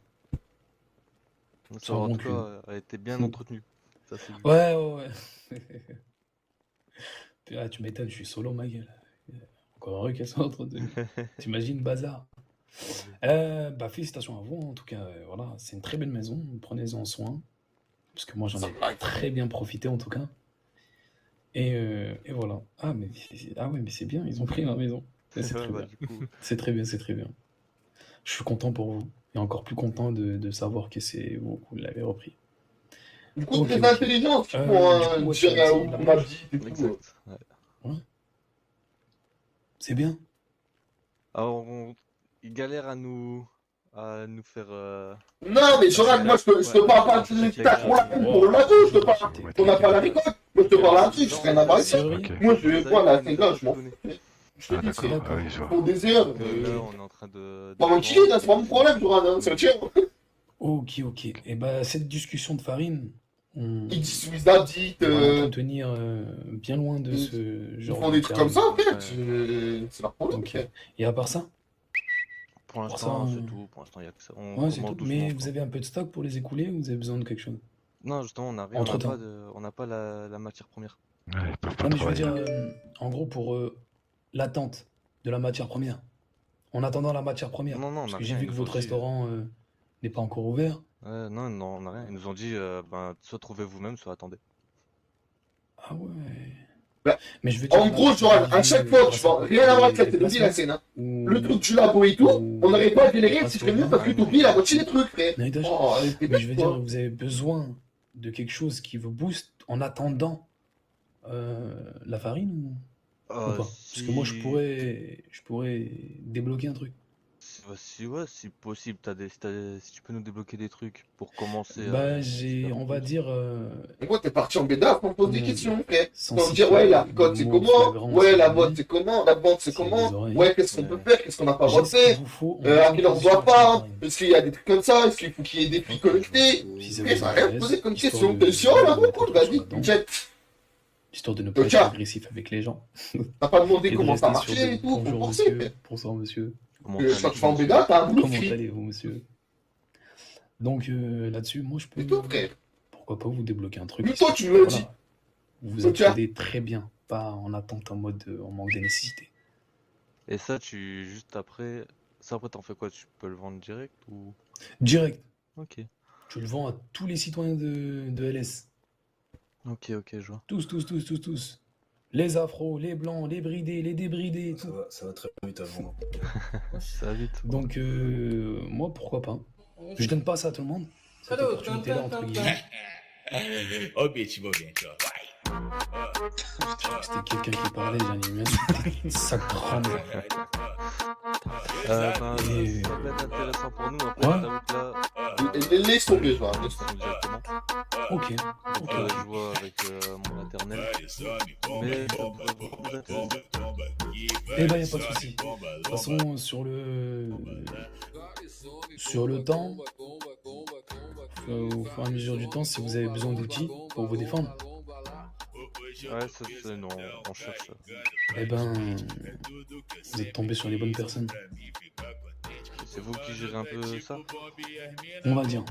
Ça, en tout cas, elle a été bien entretenue. Ça, c'est du- Ouais. Ah, tu m'étonnes, je suis solo, ma gueule. Encore heureux qu'elle soit entretenue. T'imagines, bazar. Bah, félicitations à vous, en tout cas, voilà, c'est une très belle maison, prenez-en soin. Parce que moi, j'en ai très bien profité, en tout cas. Et voilà. Ah, ouais, mais c'est bien, ils ont pris la maison. C'est Ouais, très bah, bien. du coup. C'est très bien, c'est très bien. Je suis content pour vous. Et encore plus content de savoir que c'est vous l'avez repris. Du coup, c'est intelligent pour dire où on m'a dit et tout. Exact. Ouais. C'est bien. Alors, il galère à nous à nous faire. Non, mais Joran, moi, je te parle pas de ta pour la go, je te parle. On n'a pas la récolte. Moi, je te parle un truc, je rien à voir avec ça. Moi, je vais voir la finale, je m'en fous. Je te dis, c'est pour des heures. Là, on est en train de. Pas m'enquiller, c'est pas mon problème, Joran, hein, c'est le tien. Ok, ok. Et bah, cette discussion de farine, on Ils disent Wizard, dit. on va en tenir bien loin de ce Ils genre font de des trucs comme termes. ça, en fait. C'est leur problème. Ok. Et à part ça? Pour ça, l'instant, c'est tout. Pour l'instant, il y a que ça. On Ouais, c'est commence tout. doucement, Mais quoi. vous avez un peu de stock pour les écouler ou vous avez besoin de quelque chose? Non, justement, on n'a rien. Entre-temps. On n'a pas la matière première. Ouais, ils peuvent pas Non, mais je veux travailler. dire, en gros, pour l'attente de la matière première. En attendant la matière première. Non, non, on Parce n'a que j'ai rien, vu ils que nous ont votre dit, restaurant n'est pas encore ouvert. Non, non, on n'a rien. Ils nous ont dit, ben, soit trouvez vous-même, soit attendez. Ah ouais. Bah, Mais je veux dire, en là, gros, tu Joran, peux à chaque viser fois, grâce tu vois, à rien à voir avec la des technologie, la déplacements scène, hein. ou- Le truc du labo et tout, on n'arrive pas à déléguer, ce serait mieux parce que t'oublies la moitié des trucs, frère. Héritage. Oh, t'es Mais bête, je veux toi. dire, vous avez besoin de quelque chose qui vous booste en attendant la farine ou pas? Parce que moi, je pourrais débloquer un truc. Si possible, si tu peux nous débloquer des trucs pour commencer Bah, à j'ai, on va dire. Et moi, t'es parti en bédard pour me poser des questions, frère. Sans Pour me dire, citer ouais, la le cote, c'est mot comment? flagrant, Ouais, c'est la la boîte, vie. c'est comment? La banque, c'est C'est les comment? oreilles. Ouais, qu'est-ce qu'on peut faire? Qu'est-ce qu'on n'a pas le droit de J'ai ce qu'il faire? vous faut en À quelle heure on doit disposition, pas? farine. Est-ce qu'il y a des trucs comme ça? Est-ce qu'il faut qu'il y ait des prix connectés? Si ça Mais vous ça n'a rien intéresse, posé comme histoire question. de- T'es sûr, là, beaucoup, vas-y, là-dedans. jet. Histoire de ne pas Ok. être agressif avec les gens. T'as pas demandé Et de comment ça rester sur marchait de- et tout, faut Bonjour penser, monsieur. frère. Bonsoir monsieur. Comment Quand tu fais en bédard, t'as un bout de Comment cri. allez-vous monsieur? Donc là-dessus, moi je peux. C'est tout, frère. Pourquoi pas vous débloquer un truc? Mais histoire toi, tu que, me l'as voilà, dit. vous vous Ok. entendez très bien, pas en attente, en mode en manque de nécessité. Et ça, juste après, t'en fais quoi? Tu peux le vendre direct ou? Direct. Ok. Je le vends à tous les citoyens de LS. Ok, je vois. Tous. Les afros, les blancs, les bridés, les débridés. Tout. Ça va très vite avant. Ça va vite. Donc, moi, pourquoi pas? Je donne pas ça à tout le monde. Cette opportunité-là, entre guillemets. Obiettivo bien, tu vois. C'était quelqu'un qui parlait, j'en ai eu un. Ça crame. Ben, ça peut être intéressant pour nous. Après, Ouais. je t'avoue que là, Laisse tomber, je vois. laisse tomber directement. Ok. Je vois avec mon maternel. Mais ça pourrait beaucoup nous intéresser. Eh ben, y a pas de souci. De toute façon, sur le temps, au fur et à mesure du temps, si vous avez besoin d'outils pour vous défendre, Ouais, ça, non, on cherche. eh ben, vous êtes tombé sur les bonnes personnes. C'est vous qui gérez un peu ça? On va dire.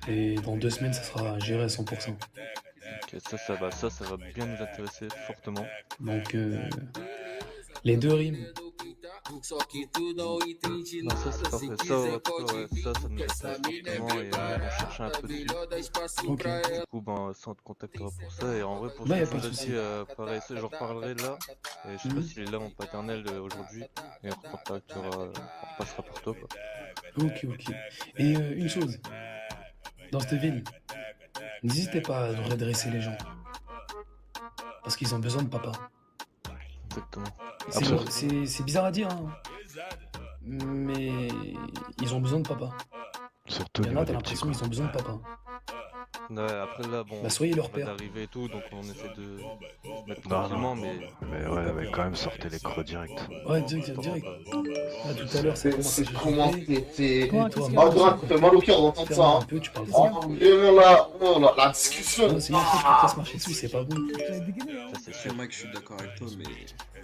Et dans 2 semaines, ça sera géré à 100%. Ok, ça va bien nous intéresser fortement. Donc, les 2 rimes. Non, ça c'est parfait. Ça, ouais, ça nous intéresse fortement et on cherche un peu dessus. Ok. Du coup, ben, ça on te contactera pour ça. Et en vrai, pour Bah, ce y a que pas tu de nous as souci. dit, pareil, ça, j'en reparlerai là. Et je sais pas s'il est là, mon paternel, aujourd'hui. Et on recontactera, on repassera pour toi, quoi. Ok. Et une chose. Dans cette ville, n'hésitez pas à redresser les gens. Parce qu'ils ont besoin de papa. Exactement. C'est bizarre à dire, hein. Mais ils ont besoin de papa. Surtout Il y en au a, niveau t'as des petits, l'impression qu'ils ont besoin de papa. Ouais, après là, bon, Bah, soyez leur on vient père. d'arriver et tout, donc on essaie de se mettre Non, tranquillement, non. mais... Mais quand même, sortez les crocs direct. Ouais, direct. Ah, tout à l'heure, ça commence à C'est comment c'est. Toi, Oh, qu'est-ce qu'il y Joran, a? ça fait mal au cœur d'entendre ça. Ferme Hein. un peu, tu parles Oh, fort. vraiment la discussion. Non, c'est bien fait, tu te laisses marcher dessus, c'est pas bon. c'est sûr. Mec, je suis d'accord avec toi, mais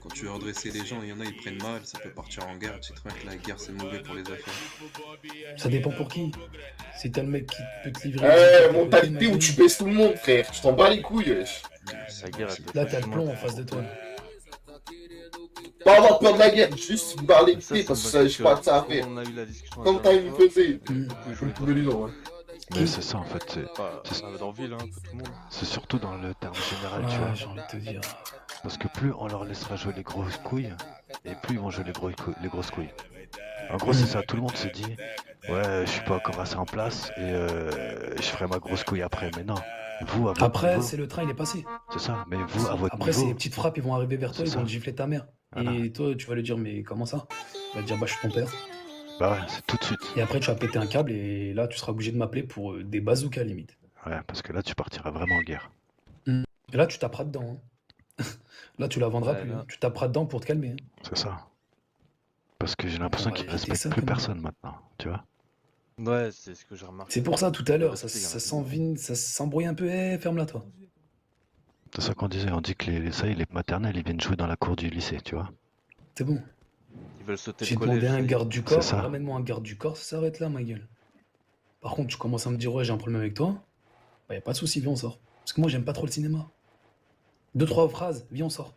quand tu veux redresser les gens, il y en a, ils prennent mal, ça peut partir en guerre. Tu sais très bien que la guerre, c'est mauvais pour les affaires. Ça dépend pour qui. Si t'as le mec qui peut te livrer. Eh, mentalité où tu baisses tout le monde, frère. Tu t'en bats les couilles, wesh. La guerre, elle peut Là, t'as le facilement plomb en face de toi. Pas avoir peur de la guerre, juste parler de Ça, thé parce que c'est ça, une je sais bonne pas de ça à question. faire. On a eu la discussion la Comme dernière t'as une fois. faisait. Beaucoup joué. Je voulais dire, ouais. Mais c'est ça en fait, Dans ville, hein, tout le monde. c'est surtout dans le terme général, tu Ouais, vois. j'ai envie de te dire. Parce que plus on leur laissera jouer les grosses couilles, et plus ils vont jouer les grosses couilles. En gros, c'est ça, tout le monde se dit, ouais, je suis pas encore assez en place, et je ferai ma grosse couille après, mais non. Vous, à votre Après, niveau, c'est le train, il est passé. c'est ça, mais vous, à votre Après, niveau, ces petites frappes, ils vont arriver vers toi, C'est ils vont ça. te gifler ta mère. Voilà. Et toi, tu vas lui dire, mais comment ça? Tu vas te dire, bah, je suis ton père. Bah ouais, c'est tout de suite. Et après, tu vas péter un câble et là, tu seras obligé de m'appeler pour des bazookas limite. Ouais, parce que là, tu partiras vraiment en guerre. Et là, tu taperas dedans. Hein. Là, tu la vendras Ouais, plus. là. Hein. Tu taperas dedans pour te calmer. Hein. C'est ça. Parce que j'ai l'impression On va qu'ils éviter respectent ça, plus quand même. personne maintenant, tu vois. Ouais, c'est ce que j'ai remarqué. C'est pour ça, tout à l'heure, ça, Respect, il y en a ça plus. s'envine, ça s'embrouille un peu. Eh, ferme-la, toi. C'est ça qu'on disait, on dit que les maternelles, ils viennent jouer dans la cour du lycée, tu vois. C'est bon. Ils veulent sauter J'ai le collège. demandé à un ça y est. garde du corps, ça. ramène-moi un garde du corps, ça s'arrête là, ma gueule. Par contre, tu commences à me dire, ouais, j'ai un problème avec toi, bah, y a pas de souci, viens, on sort. Parce que moi, j'aime pas trop le cinéma. 2-3 phrases, viens, on sort.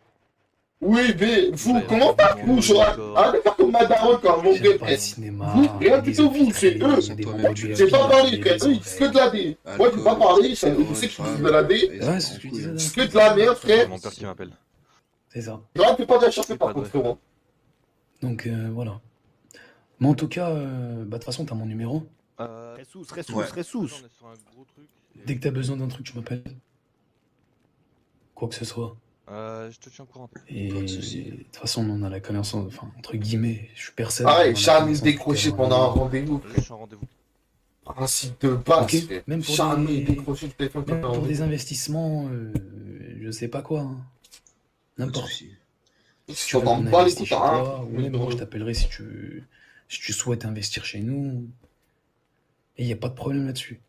Oui, mais vous, Ouais, comment ouais, ça, vous, ouais, Joran? d'accord. Arrêtez de faire comme Madaron quand mon J'aime pas le gars. cinéma. Vous, rien du les tout, vous, c'est eux. des Toi-même, membres tu du C'est pas FBI, parler, des frère. Eux, ils disent que de la D. Alcool, Moi, je peux pas parler, je sais parole, qu'ils disent femme, de la D. et Ouais, ça c'est ce que prend je disais. cool. C'est que de la merde, C'est frère. mon père qui m'appelle. C'est ça. Joran, tu peux pas déjà chercher C'est par pas contre, vrai. frérot. Donc, voilà. Mais en tout cas, bah, de toute façon, t'as mon numéro. Ressous, Ouais. ressous. On est sur un gros truc. Dès que t'as besoin d'un truc, tu m'appelles. Quoi que ce soit. Je te tiens au courant. Et Pas de souci. de toute façon, on a la connaissance, enfin, entre guillemets, je suis personne. Pareil, on a la jamais connaissance décroché du pendant un terrain. rendez-vous. Je suis en rendez-vous. Principe de base, Ok, frère. même pour Jamais des- décroché le téléphone Même pendant un pour des rendez-vous. investissements, je sais pas quoi. Hein. Pas de N'importe. souci. Je Si tu veux t'entends qu'on pas les investisse coups, chez hein. toi, ou même moi je t'appellerai si tu souhaites investir chez nous. Et il n'y a pas de problème là-dessus.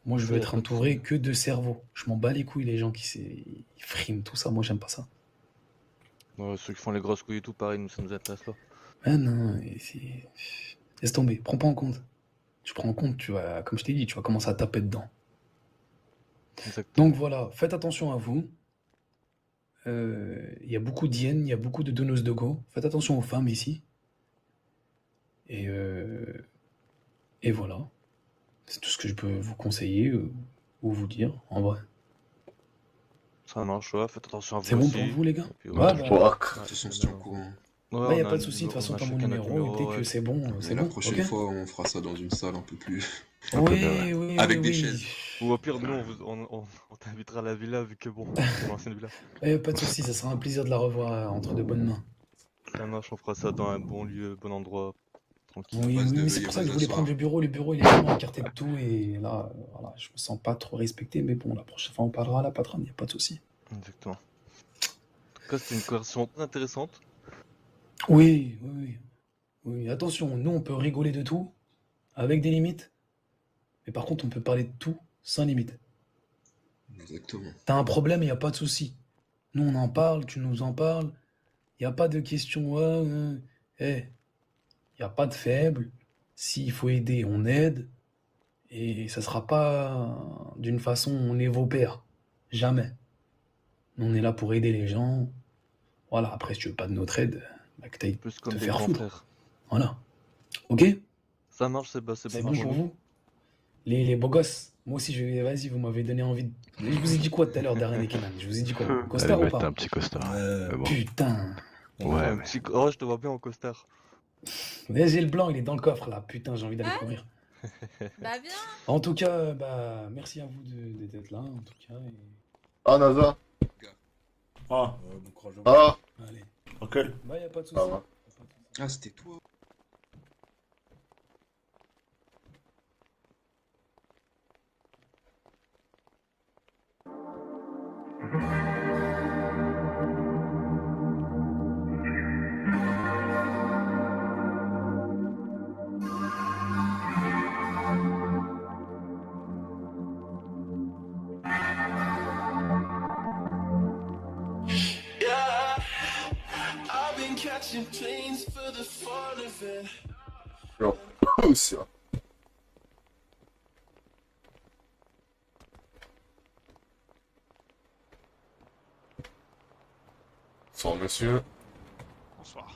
Moi je veux Ouais, être pas de entouré que de cerveaux. Je m'en bats les couilles les gens qui ils friment tout ça, moi j'aime pas ça. Ouais, ceux qui font les grosses couilles et tout, pareil, nous, ça nous intéresse pas. Ah non, laisse tomber, prends pas en compte. Tu prends en compte, tu vas, comme je t'ai dit, tu vas commencer à taper dedans. Exactement. Donc voilà, faites attention à vous. Il y a beaucoup d'hyènes, il y a beaucoup de donneuses de go. Faites attention aux femmes ici. Et voilà. C'est tout ce que je peux vous conseiller ou vous dire, en vrai. Ça marche, ouais, faites attention à vous C'est bon aussi. pour vous, les gars? Et puis, Ouais, ouais, bah, De toute façon, on se tient au courant. Ouais, Bah, y a on pas de un souci, de toute numéro, façon, on a t'as mon chacun notre numéro, et dès ouais. que c'est bon, Et c'est la bon, prochaine ok? fois, on fera ça dans une salle un peu plus. Oui, oui, Avec oui, des oui. chaises. Ou au pire, nous, on t'invitera à la villa, vu que bon, c'est l'ancienne villa. Pas de souci, ça sera un plaisir de la revoir entre de bonnes mains. Ça marche, on fera ça dans un bon lieu, bon endroit, tranquille. Oui, oui, mais c'est pour ça que je voulais prendre le bureau. Le bureau, il est vraiment écarté de tout, et là, voilà, je me sens pas trop respecté, mais bon, la prochaine fois, on parlera à la patronne, y a pas de souci. Exactement. En tout cas, c'était une conversation très intéressante. Oui, oui, oui. Oui, attention, nous, on peut rigoler de tout, avec des limites, mais par contre, on peut parler de tout sans limite. Exactement. T'as un problème, y a pas de souci. Nous, on en parle, tu nous en parles, y a pas de question, y a pas de faible. S'il faut aider, on aide, et ça sera pas d'une façon, on est vos pères. Jamais. Nous, on est là pour aider les gens. Voilà, après, si tu veux pas de notre aide, bah, que t'ailles Plus comme te des faire grands foutre. frères. Voilà. Ok? Ça marche, c'est C'est bon bon pour vous? Les beaux gosses, moi aussi, vas-y, vous m'avez donné envie de... Je vous ai dit quoi tout à l'heure, Darren et Kenan? Je vous ai dit quoi? Costard Allez, ou pas? mettre un petit costard. Mais bon. Putain. Ouais, Un mais... petit... Oh, je te vois bien en costard. Mais j'ai le blanc, il est dans le coffre là. Putain, j'ai envie d'aller courir. Bah bien. En tout cas, bah, merci à vous d'être là, en tout cas. Et... Ah, Naza. Ah. Bon courage. Ah. Allez. Ok. Bah, y a pas de soucis. Ah, ouais. Ah, c'était toi. Genre, pousse. Bonsoir, monsieur. Bonsoir.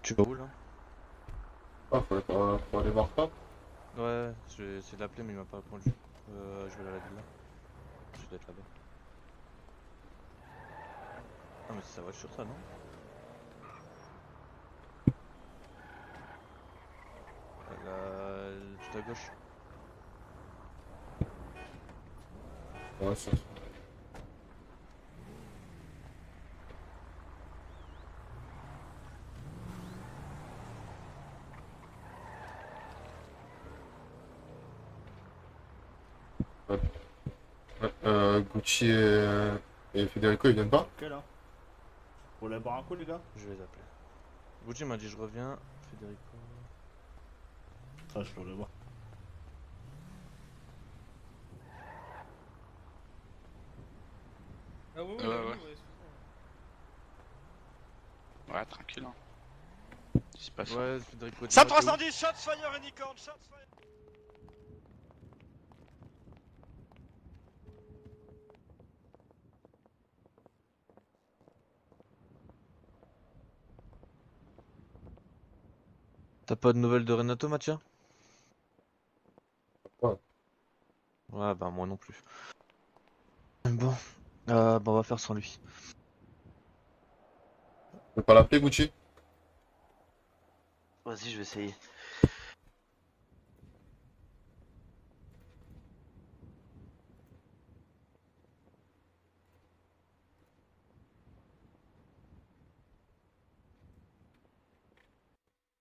Tu vas où là? Ah, faut aller voir ça. Ouais, je vais essayer de l'appeler, mais il m'a pas répondu. Je vais aller à la villa. Je dois être là-bas. Ah, mais c'est sa voiture, ça, non? Tout à gauche. Ouais, ça. Ouais. Ouais, Gucci et Federico, ils viennent pas? Ok là. Vous voulez boire un coup, les gars? Je vais les appeler. Gucci m'a dit je reviens. Federico. Ah, je peux le voir. Ah ouais, ouais, ouais. Ouais, tranquille. Hein. Il se passe. Ouais, Federico. 100% shots fire unicorn, shots fire. T'as pas de nouvelles de Renato, Mathia? Ouais. Ouais, bah moi non plus. Bon, bah on va faire sans lui. Tu peux pas l'appeler, Gucci? Vas-y, je vais essayer.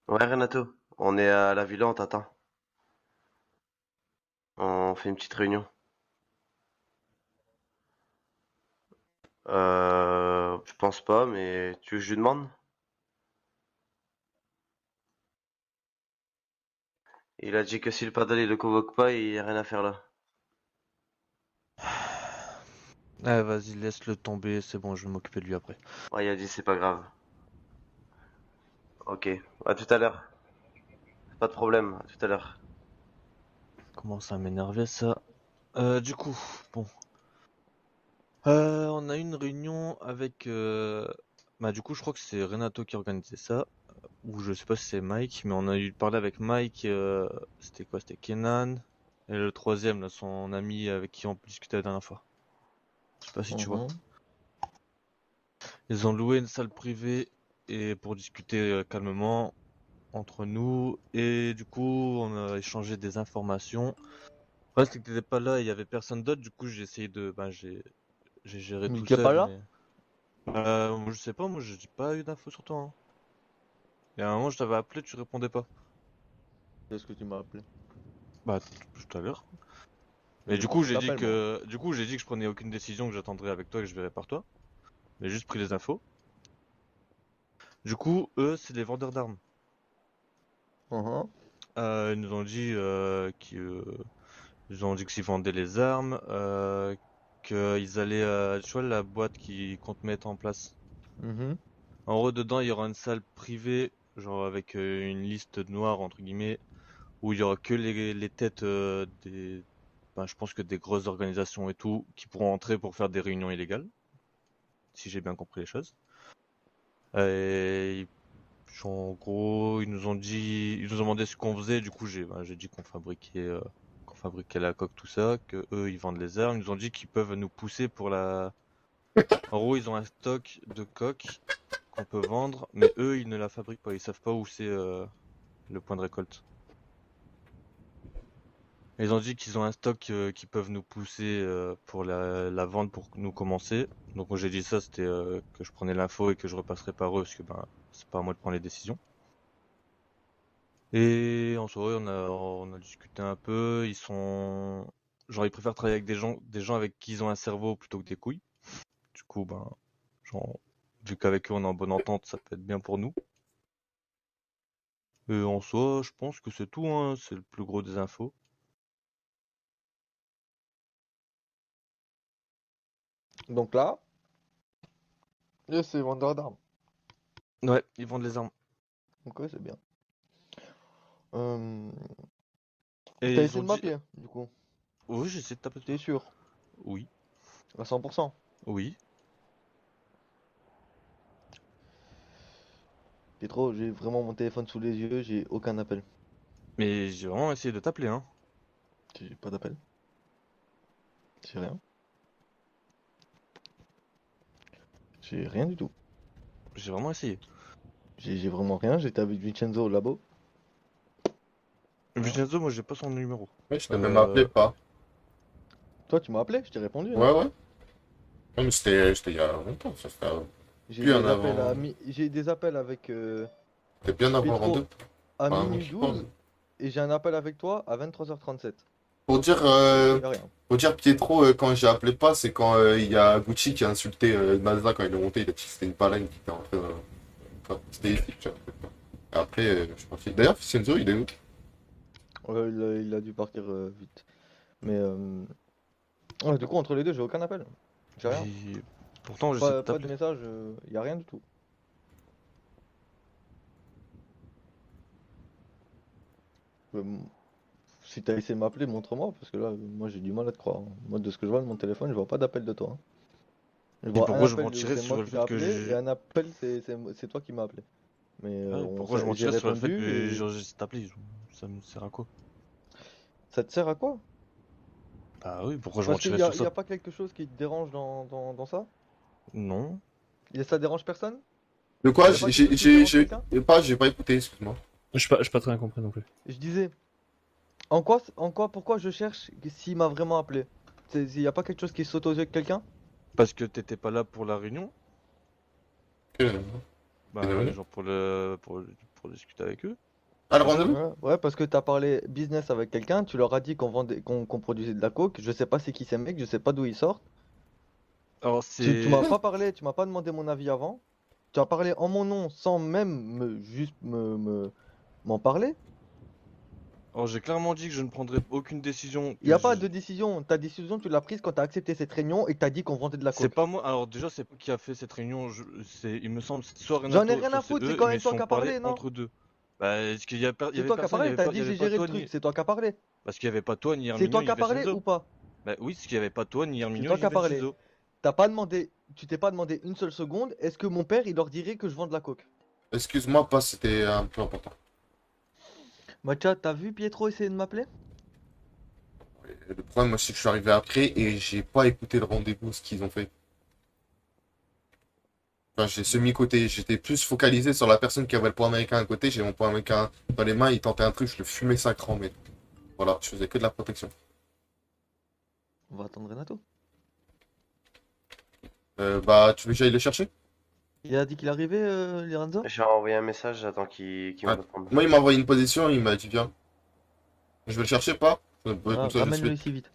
Ouais, Renato, on est à la villa, on t'attend. On fait une petite réunion. Je pense pas, mais tu veux que je lui demande? Il a dit que si le padal il le convoque pas, il y a rien à faire là. Ouais, vas-y, laisse-le tomber, c'est bon, je vais m'occuper de lui après. Ouais, il a dit c'est pas grave. Ok, à tout à l'heure. Pas de problème, à tout à l'heure. Commence à m'énerver ça. Du coup, bon. On a eu une réunion avec... Bah du coup, je crois que c'est Renato qui organisait ça. Ou je sais pas si c'est Mike, mais on a eu parlé avec Mike. C'était quoi? C'était Kenan. Et le troisième, là, son ami avec qui on discutait la dernière fois. Je sais pas si tu vois. Ils ont loué une salle privée et pour discuter calmement entre nous. Et du coup, on a échangé des informations. Le problème, c'est que t'étais pas là et il y avait personne d'autre. Du coup, j'ai essayé de... Ben, j'ai géré Mais tout t'es pas seul, là? mais... je sais pas, moi, j'ai pas eu d'infos sur toi. Hein. Et à un moment, je t'avais appelé, tu répondais pas. Qu'est-ce que tu m'as appelé? Bah, tout à l'heure. Mais J'ai du pas coup, pris j'ai dit l'appel, moi. que... Du coup, j'ai dit que je prenais aucune décision, que j'attendrais avec toi et que je verrais par toi. Mais juste pris les infos. Du coup, eux, c'est des vendeurs d'armes. Ils nous ont dit ils ont dit qu'ils vendaient les armes, qu'ils allaient, tu vois, la boîte qui compte mettre en place. En gros, dedans, il y aura une salle privée, genre avec une liste noire entre guillemets, où il y aura que les têtes des, ben, je pense que des grosses organisations et tout, qui pourront entrer pour faire des réunions illégales, si j'ai bien compris les choses. Et en gros, ils nous ont demandé ce qu'on faisait. Du coup, j'ai dit qu'on fabriquait la coque, tout ça, que eux, ils vendent les armes. Ils nous ont dit qu'ils peuvent nous pousser pour la. En gros, ils ont un stock de coques qu'on peut vendre, mais eux, ils ne la fabriquent pas. Ils savent pas où c'est le point de récolte. Ils ont dit qu'ils ont un stock qui peuvent nous pousser pour la vente pour nous commencer. Donc moi j'ai dit ça, c'était que je prenais l'info et que je repasserais par eux parce que ben c'est pas à moi de prendre les décisions. Et en soi, on a discuté un peu. Genre, ils préfèrent travailler avec des gens avec qui ils ont un cerveau plutôt que des couilles. Du coup, ben, genre, vu qu'avec eux on est en bonne entente, ça peut être bien pour nous. Et en soi, je pense que c'est tout, hein. C'est le plus gros des infos. Donc là, c'est vendeur d'armes. Ouais, ils vendent les armes. Ok, c'est bien. Et T'as ils essayé ont de dit... m'appeler, du coup? Oui, j'ai essayé de taper. T'es sûr? Oui. À 100%? Oui. Pietro, j'ai vraiment mon téléphone sous les yeux, j'ai aucun appel. Mais j'ai vraiment essayé de t'appeler, hein. J'ai pas d'appel. J'ai rien. J'ai rien du tout. J'ai vraiment essayé. J'ai vraiment rien, j'étais avec Vincenzo au labo. Vincenzo, moi j'ai pas son numéro. Ouais, je t'ai même appelé pas. Toi, tu m'as appelé, je t'ai répondu. Ouais, ouais. Non, mais c'était il y a longtemps, ça fait J'ai plus des en appels avant. j'ai des appels avec C'était bien avant Pietro Rando. à Enfin, minuit je sais pas, 12 et j'ai un appel avec toi à 23h37. Pour dire, Y a rien. pour dire Pietro, quand j'ai appelé pas, c'est quand il y a Gucci qui a insulté Mazda quand il est monté, il a dit que c'était une baleine qui était rentrée dans... Enfin, c'était épique, tu vois. Et après, je suis parti. D'ailleurs, Vincenzo, il est où? Il a dû partir vite. Mais ouais, du coup, entre les deux, j'ai aucun appel. J'ai rien. Pourtant, j'essaie de Pas de t'appeler. message, y a rien du tout. Si t'as essayé de m'appeler, montre-moi, parce que là, moi j'ai du mal à te croire. Moi, de ce que je vois de mon téléphone, je vois pas d'appel de toi. Hein. Je Et vois un pourquoi je appel mentirais c'est sur moi le qui fait t'ai que appelé, et un appel, c'est toi qui m'as appelé. Mais pourquoi je j'ai mentirais sur le fait répondu que et... j'ai essayé de t'appeler? Ça me sert à quoi? Ça te sert à quoi? Bah oui, pourquoi je Parce qu'il mentirais y sur a, y ça? a pas quelque chose qui te dérange dans ça? Non. Et ça dérange personne? De quoi? Y a pas quelque chose qui dérange quelqu'un? J'ai pas écouté, excuse-moi. J'ai pas très bien compris non plus. Je disais, pourquoi je cherche s'il m'a vraiment appelé? Y a pas quelque chose qui saute aux yeux de quelqu'un? Parce que t'étais pas là pour la réunion? Bah, genre pour discuter avec eux. Ah, le rendez-vous? Ouais, parce que t'as parlé business avec quelqu'un, tu leur as dit qu'on produisait de la coke, je sais pas c'est qui ces mecs, je sais pas d'où ils sortent. Alors Tu m'as pas parlé, tu m'as pas demandé mon avis avant. Tu as parlé en mon nom sans même m'en parler. Alors j'ai clairement dit que je ne prendrais aucune décision. Il y a pas de décision, ta décision tu l'as prise quand t'as accepté cette réunion et que t'as dit qu'on vendait de la coke. C'est pas moi. Alors déjà c'est pas qui a fait cette réunion. Il me semble c'est soit J'en ai Renato, rien soit à c'est foutre, c'est eux, quand mais même ils toi sont qui as parlé parlé, non? entre deux. Bah parce qu'il y avait C'est toi qui as personne, il y parlé, avait t'as pas, dit il y j'ai avait pas géré toi le truc, ni. c'est toi qui as parlé. Parce qu'il y avait pas toi ni C'est Herminio toi ni qui as parlé Vincenzo. ou pas? Bah oui, parce qu'il y avait pas toi ni C'est Herminio toi ni qui as parlé. Vincenzo. T'as pas demandé, tu t'es pas demandé une seule seconde, est-ce que mon père il leur dirait que je vends de la coke? Excuse-moi, pas, c'était un peu important. Matcha, t'as vu Pietro essayer de m'appeler? Le problème, moi, c'est que je suis arrivé après et j'ai pas écouté le rendez-vous, ce qu'ils ont fait. Enfin, j'ai semi-côté, j'étais plus focalisé sur la personne qui avait le point américain à côté, j'ai mon point américain dans les mains, il tentait un truc, je le fumais 5 rangs, mais voilà, je faisais que de la protection. On va attendre Renato. Bah, tu veux que j'aille le chercher? Il a dit qu'il arrivait, Lorenzo? J'ai envoyé un message, j'attends qu'il me Ouais. réponde. Moi, il m'a envoyé une position, il m'a dit viens. Je vais le chercher, pas? Comme ça, je Ramène-le suis. ici vite.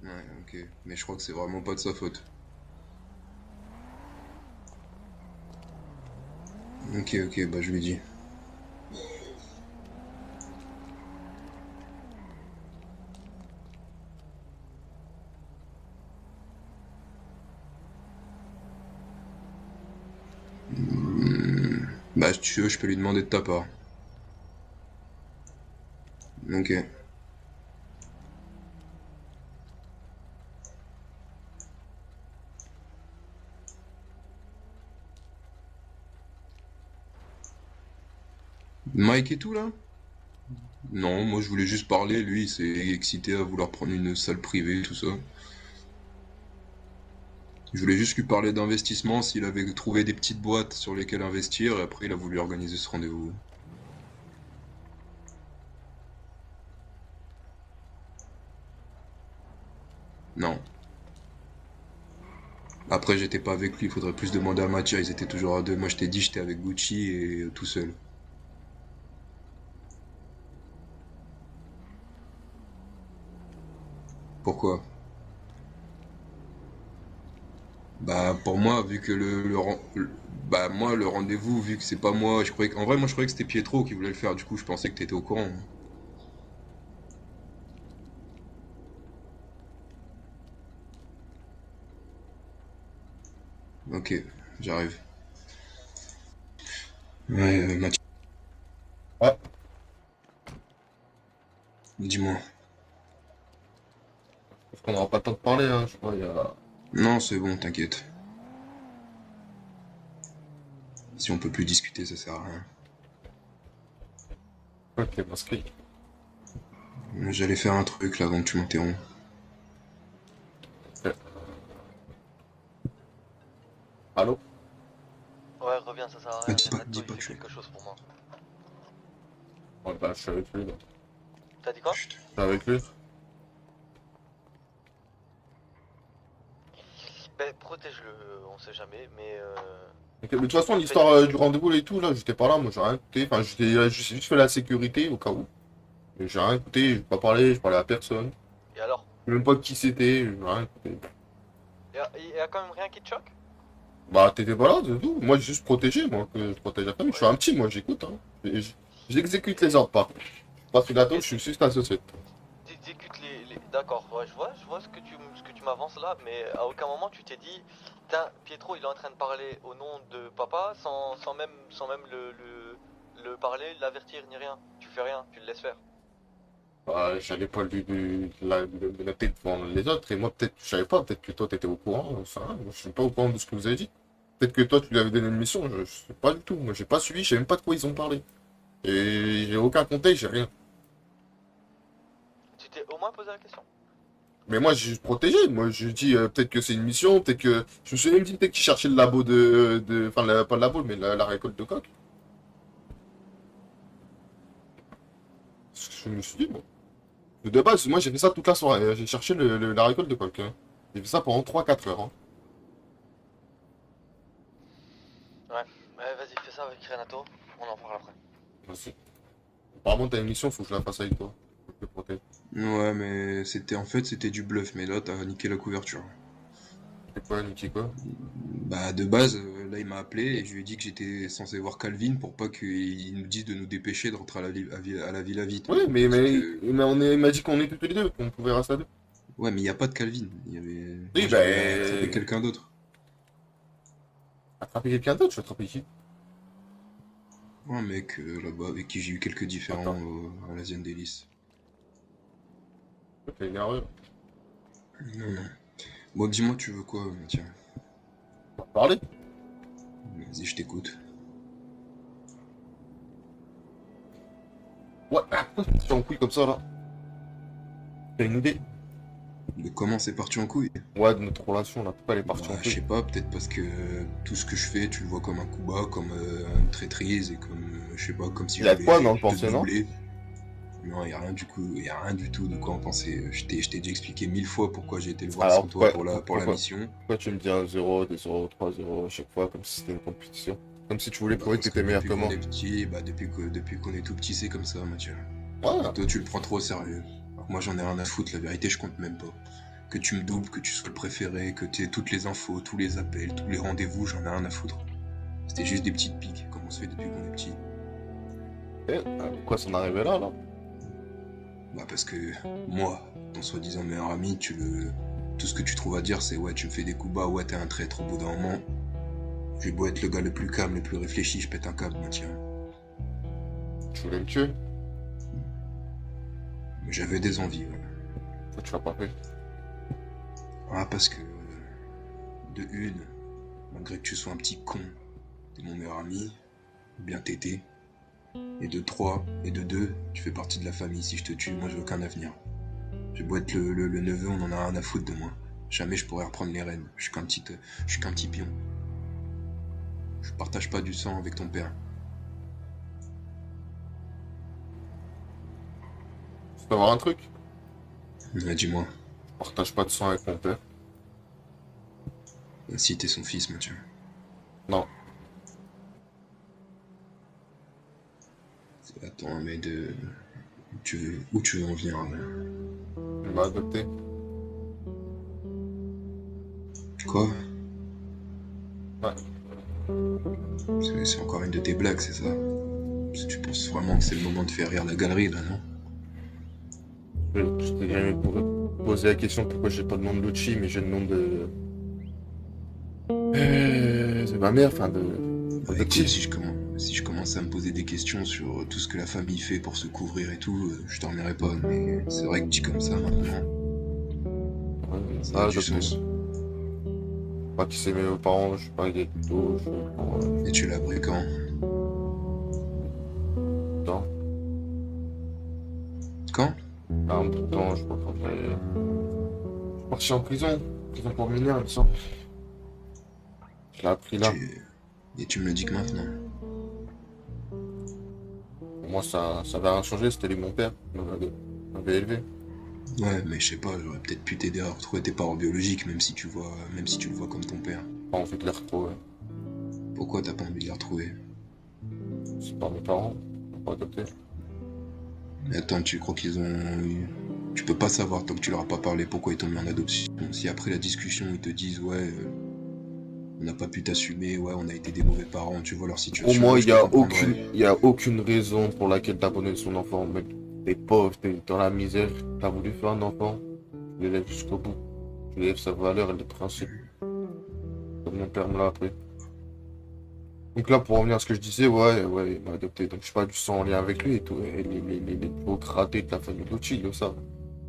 Ouais, ok. Mais je crois que c'est vraiment pas de sa faute. Ok, bah je lui dis. Bah si tu veux, je peux lui demander de ta part. Ok. Mike et tout là? Non, moi je voulais juste parler, lui il s'est excité à vouloir prendre une salle privée, tout ça. Je voulais juste lui parler d'investissement, s'il avait trouvé des petites boîtes sur lesquelles investir, et après il a voulu organiser ce rendez-vous. Non. Après j'étais pas avec lui, il faudrait plus demander à Mathia, ils étaient toujours à deux. Moi je t'ai dit j'étais avec Gucci et tout seul. Pourquoi? Bah pour moi, vu que bah moi le rendez-vous, vu que c'est pas moi, en vrai moi je croyais que c'était Pietro qui voulait le faire, du coup je pensais que t'étais au courant. Ok, j'arrive. Ouais, Mathieu. Ouais. Dis-moi. Parce qu'on n'aura pas le temps de parler, hein, je crois, il y a... Non, c'est bon, t'inquiète. Si on peut plus discuter, ça sert à rien. Ok, parce que... J'allais faire un truc là avant que tu m'interromps. Allô? Ouais, reviens, ça sert à rien. Dis pas Renato, que il je fait suis... quelque chose pour moi. Ouais, bah, je suis avec lui, là. T'as dit quoi? Je suis avec lui. Ben, protège-le, on sait jamais, mais Ok, mais de toute façon, l'histoire du rendez-vous et tout, là, j'étais pas là, moi, j'ai rien écouté. Enfin, j'ai juste fait la sécurité, au cas où. Mais j'ai rien écouté, j'ai pas parlé, je parlais à personne. Et alors? Je sais même pas qui c'était, j'ai rien écouté. y a quand même rien qui te choque? Bah, t'étais pas là, c'est tout. Moi, j'ai juste protégé, moi, que je protège la famille. Je suis un petit, moi, j'écoute, hein. J'exécute les ordres, pas. Je suis pas sous la tôle, je suis juste associé. T'exécutes les... D'accord, ouais, je vois ce que tu m'avances là, mais à aucun moment tu t'es dit, tiens, Pietro, il est en train de parler au nom de papa sans même le parler, l'avertir, ni rien. Tu fais rien, tu le laisses faire. Bah, j'allais pas le noter devant les autres, et moi, peut-être, je savais pas, peut-être que toi, t'étais au courant, ça, je suis pas au courant de ce que vous avez dit. Peut-être que toi, tu lui avais donné une mission, je sais pas du tout. Moi, j'ai pas suivi, je sais même pas de quoi ils ont parlé. Et j'ai aucun contexte, j'ai rien. Tu t'es au moins posé la question. Mais moi, j'ai juste protégé. Moi, je dis peut-être que c'est une mission, peut-être que... Je me suis même dit peut-être qu'ils cherchaient le labo de... Enfin, pas le labo, mais la récolte de coque. Je me suis dit, bon. De base, moi, j'ai fait ça toute la soirée. J'ai cherché la récolte de coque. Hein. J'ai fait ça pendant 3-4 heures. Hein. Ouais, vas-y, fais ça avec Renato, on en parle après. Merci. Apparemment, t'as une mission, faut que je la fasse avec toi. Je te protège. Ouais, mais c'était du bluff, mais là, t'as niqué la couverture. C'est quoi, niqué quoi? Bah, de base, là, il m'a appelé et je lui ai dit que j'étais censé voir Calvin pour pas qu'il nous dise de nous dépêcher de rentrer à la villa vite. Oui, mais il m'a dit qu'on était tous les deux, qu'on pouvait rester à deux. Ouais, mais il n'y a pas de Calvin. Il y avait... Oui, Moi, bah... j'avais attrapé quelqu'un d'autre. Attraper quelqu'un d'autre? Je vais attraper qui? Un mec là-bas avec qui j'ai eu quelques différends à l'Asian Délice. T'es énervé. Non. Bon, dis-moi, tu veux quoi, Mathieu? Parler? Vas-y, je t'écoute. Ouais, pourquoi c'est parti en couille comme ça, là? T'as une idée? De comment c'est parti en couille? Ouais, de notre relation, là, pourquoi elle est partie en couille? Je sais pas, peut-être parce que tout ce que je fais, tu le vois comme un coup bas, comme une traîtrise, et comme, je sais pas, comme si j'avais quoi dans le pensée, non? Non, y a rien du tout de quoi en penser. Je t'ai déjà expliqué 1000 fois pourquoi j'ai été le voir Alors, sans toi pour la mission. Pourquoi tu me dis 1-0, 2-0, 3-0 à chaque fois, comme si c'était une compétition? Comme si tu voulais prouver que t'étais meilleur que moi. Depuis qu'on est tout petit, c'est comme ça, Mathieu. Ouais. Toi, tu le prends trop au sérieux. Alors, moi, j'en ai rien à foutre, la vérité, je compte même pas. Que tu me doubles, que tu sois le préféré, que tu aies toutes les infos, tous les appels, tous les rendez-vous, j'en ai rien à foutre. C'était juste des petites piques, comme on se fait depuis qu'on est petit. Et pourquoi s'en arriver là? Bah parce que moi, ton soi-disant meilleur ami, tout ce que tu trouves à dire, c'est ouais, tu me fais des coups bas, ouais, t'es un traître au bout d'un moment. J'ai beau être le gars le plus calme, le plus réfléchi, je pète un câble, Mathieu. Tu voulais me tuer? J'avais des envies, ouais. Pourquoi tu l'as pas fait? Ah, parce que... De une, malgré que tu sois un petit con, t'es mon meilleur ami, bien tété. Et de 3, et de 2, tu fais partie de la famille. Si je te tue, moi j'ai aucun avenir. J'ai beau être le neveu, on en a rien à foutre de moi. Jamais je pourrais reprendre les rênes. Je suis qu'un petit pion. Je partage pas du sang avec ton père. Tu peux avoir un truc? Ouais, dis-moi. Je partage pas de sang avec mon père. Si t'es son fils, Mathieu. Non. Attends, mais où tu veux en venir, là? Il m'a adopté. Quoi? Ouais. C'est encore une de tes blagues, c'est ça? Parce que tu penses vraiment que c'est le moment de faire rire la galerie, là, non? Je t'ai jamais posé la question pourquoi j'ai pas le nom de Lucci, mais j'ai le nom de ma mère, enfin de... Écoute, si je commence... Si je commence à me poser des questions sur tout ce que la famille fait pour se couvrir et tout, je dormirai pas. Mais c'est vrai que dit comme ça maintenant, ça a du sens. Pas qui c'est mes parents, je suis pas gay du tout. Et tu l'as appris quand? Temps. Quand? Un bout de temps, je crois quand je suis parti en prison. Prison pour mineurs, il me semble. Je l'ai appris là. Et tu me le dis que maintenant? Pour moi, ça avait rien changé, c'était lui mon père qui m'avait élevé. Ouais, mais je sais pas, j'aurais peut-être pu t'aider à retrouver tes parents biologiques, même si tu le vois comme ton père. Pas envie de les retrouver. Pourquoi t'as pas envie de les retrouver? C'est pas mes parents, ils m'ont pas adopté. Mais attends, tu crois qu'ils ont... Tu peux pas savoir tant que tu leur as pas parlé pourquoi ils t'ont mis en adoption. Si après la discussion ils te disent ouais, on n'a pas pu t'assumer, ouais, on a été des mauvais parents, tu vois leur situation. Pour moi, il y a aucune raison pour laquelle t'abandonnes son enfant, mec. T'es pauvre, t'es dans la misère, t'as voulu faire un enfant, tu l'élèves jusqu'au bout. Tu élèves sa valeur et les principes. Comme mon père me l'a appris. Donc là, pour revenir à ce que je disais, ouais, il m'a adopté. Donc je suis pas du sang en lien avec lui et tout. Et les autres ratés de la famille Lucci, le savent.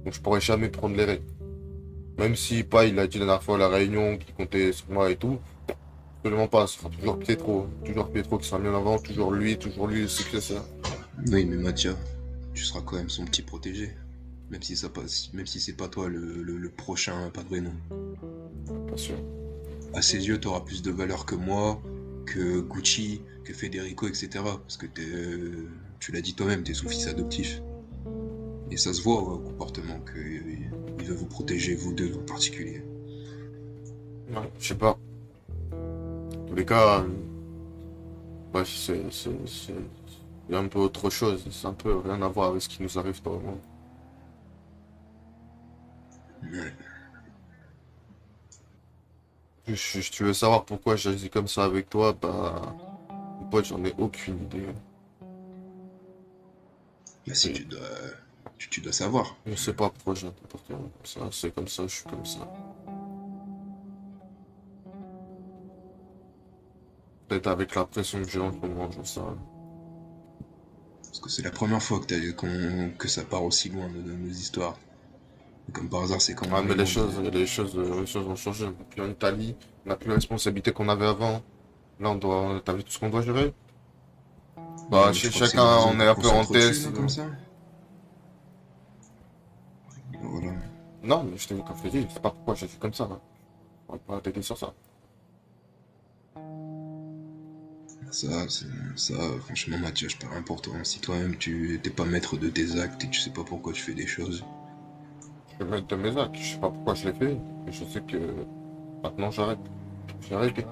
Donc je pourrais jamais prendre les règles. Même si pas, il a dit la dernière fois à la réunion qu'il comptait sur moi et tout. Absolument pas, ce sera toujours Pietro. Toujours Pietro qui sera mis en avant, toujours lui, le successeur. Oui, mais Mattia, tu seras quand même son petit protégé. Même si ça passe, même si c'est pas toi le prochain padrino. Bien sûr. À ses yeux, t'auras plus de valeur que moi, que Gucci, que Federico, etc. Parce que tu l'as dit toi-même, t'es son fils adoptif. Et ça se voit au comportement qu'il veut vous protéger, vous deux en particulier. Ouais, je sais pas. En tous les cas, bref, c'est un peu autre chose. C'est un peu rien à voir avec ce qui nous arrive pour le moment. Ouais. Tu veux savoir pourquoi j'ai dit comme ça avec toi? Bah, mon pote, j'en ai aucune idée. Bah si, tu dois savoir. Je sais pas pourquoi j'ai un comportement comme ça. C'est comme ça, je suis comme ça. Peut-être avec la pression que j'ai en ce moment, j'en sais rien. Parce que c'est la première fois que ça part aussi loin de nos histoires. Et comme par hasard, c'est quand même... Ah, mais les choses ont changé. Puis en Italie, on n'a plus la responsabilité qu'on avait avant. Là, t'as vu tout ce qu'on doit gérer? Bah, chez chacun, on est un peu en test. Comme ça. Voilà. Non, mais je t'ai dit, comme je t'ai dit, c'est pas pourquoi j'ai fait comme ça. On va pas t'aider sur ça. Ça, franchement, Mathieu, je peux rien pour toi. Si toi-même, tu t'es pas maître de tes actes et que tu sais pas pourquoi tu fais des choses. Je suis maître de mes actes, je sais pas pourquoi je l'ai fait. Mais je sais que maintenant, j'arrête. J'ai arrêté.